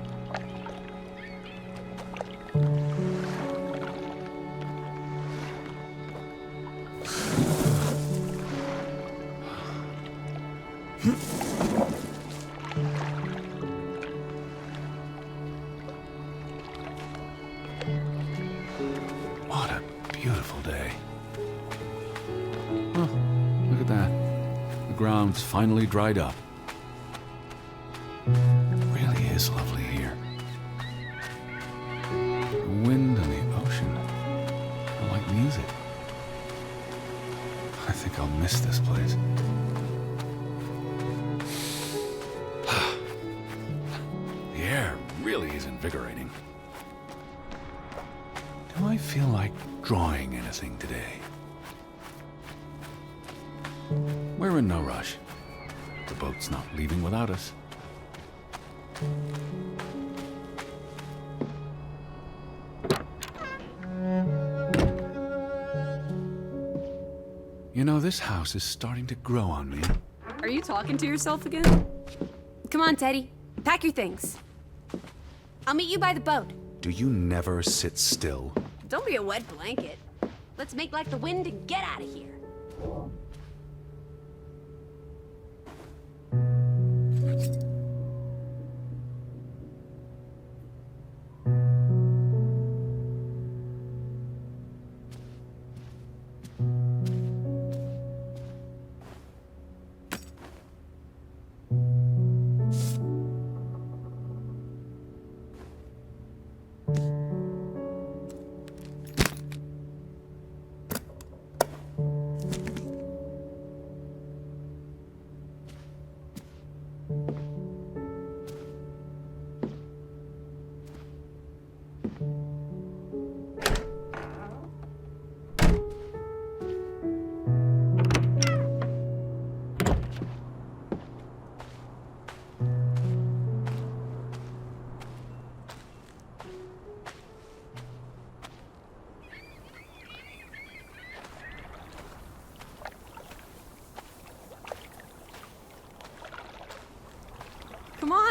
What a beautiful day. Oh, look at that. The ground's finally dried up. It really is lovely here. The wind and the ocean are like music. I think I'll miss this place. The air really is invigorating. Do I feel like drawing anything today? We're in no rush. The boat's not leaving without us. You know, this house is starting to grow on me. Are you talking to yourself again? Come on, Teddy. Pack your things. I'll meet you by the boat. Do you never sit still? Don't be a wet blanket. Let's make like the wind and get out of here.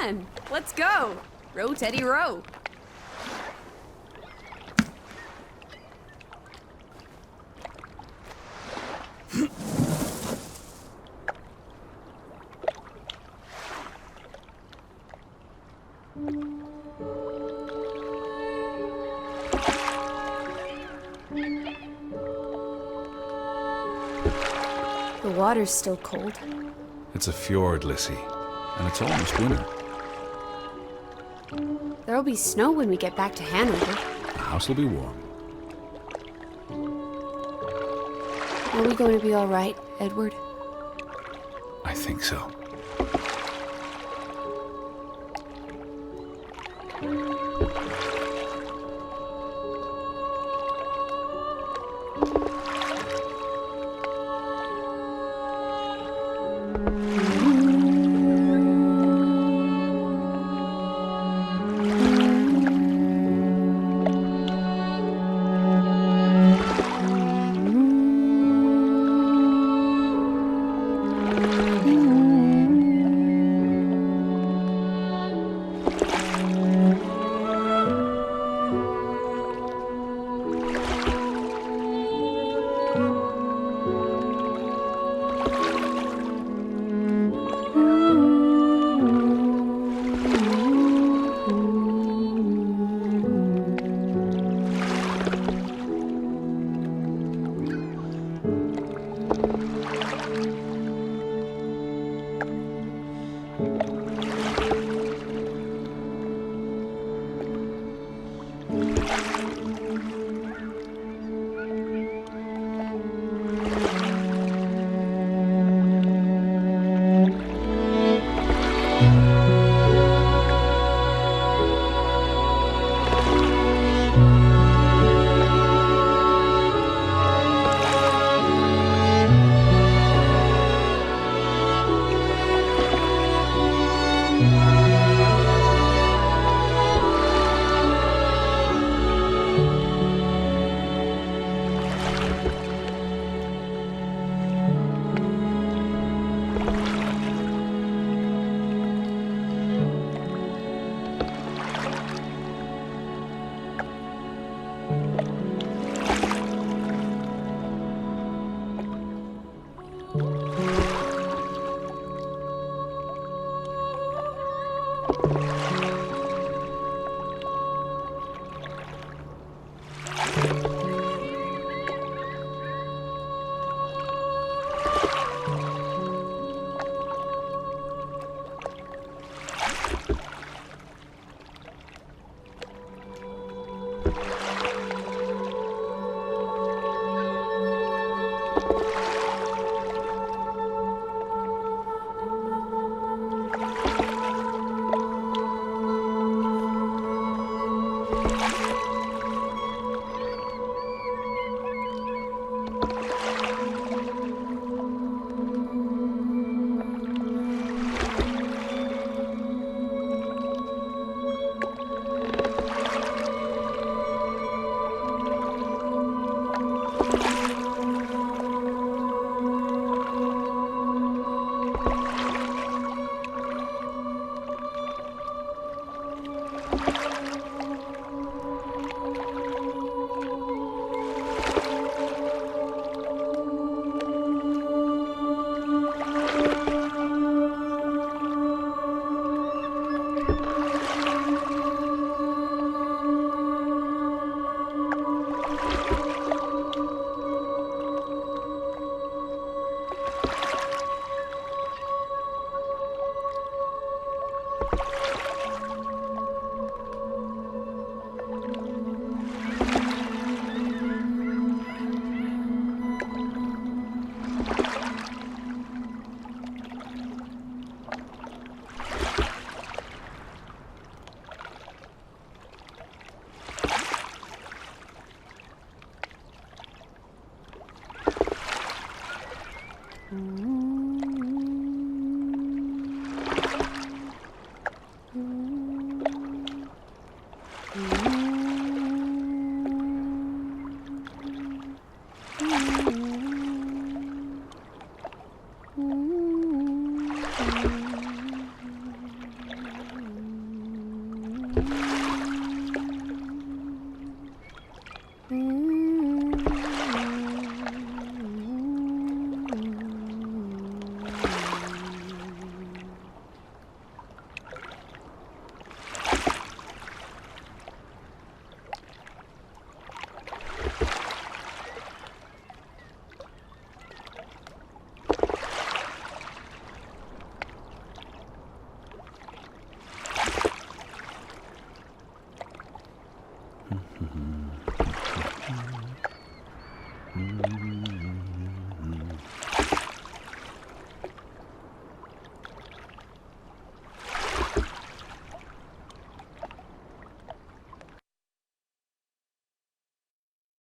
on, let's go. Row, Teddy, row. The water's still cold. It's a fjord, Lissy. And it's almost winter. There'll be snow when we get back to Hanover. The house will be warm. Are we going to be all right, Edward? I think so.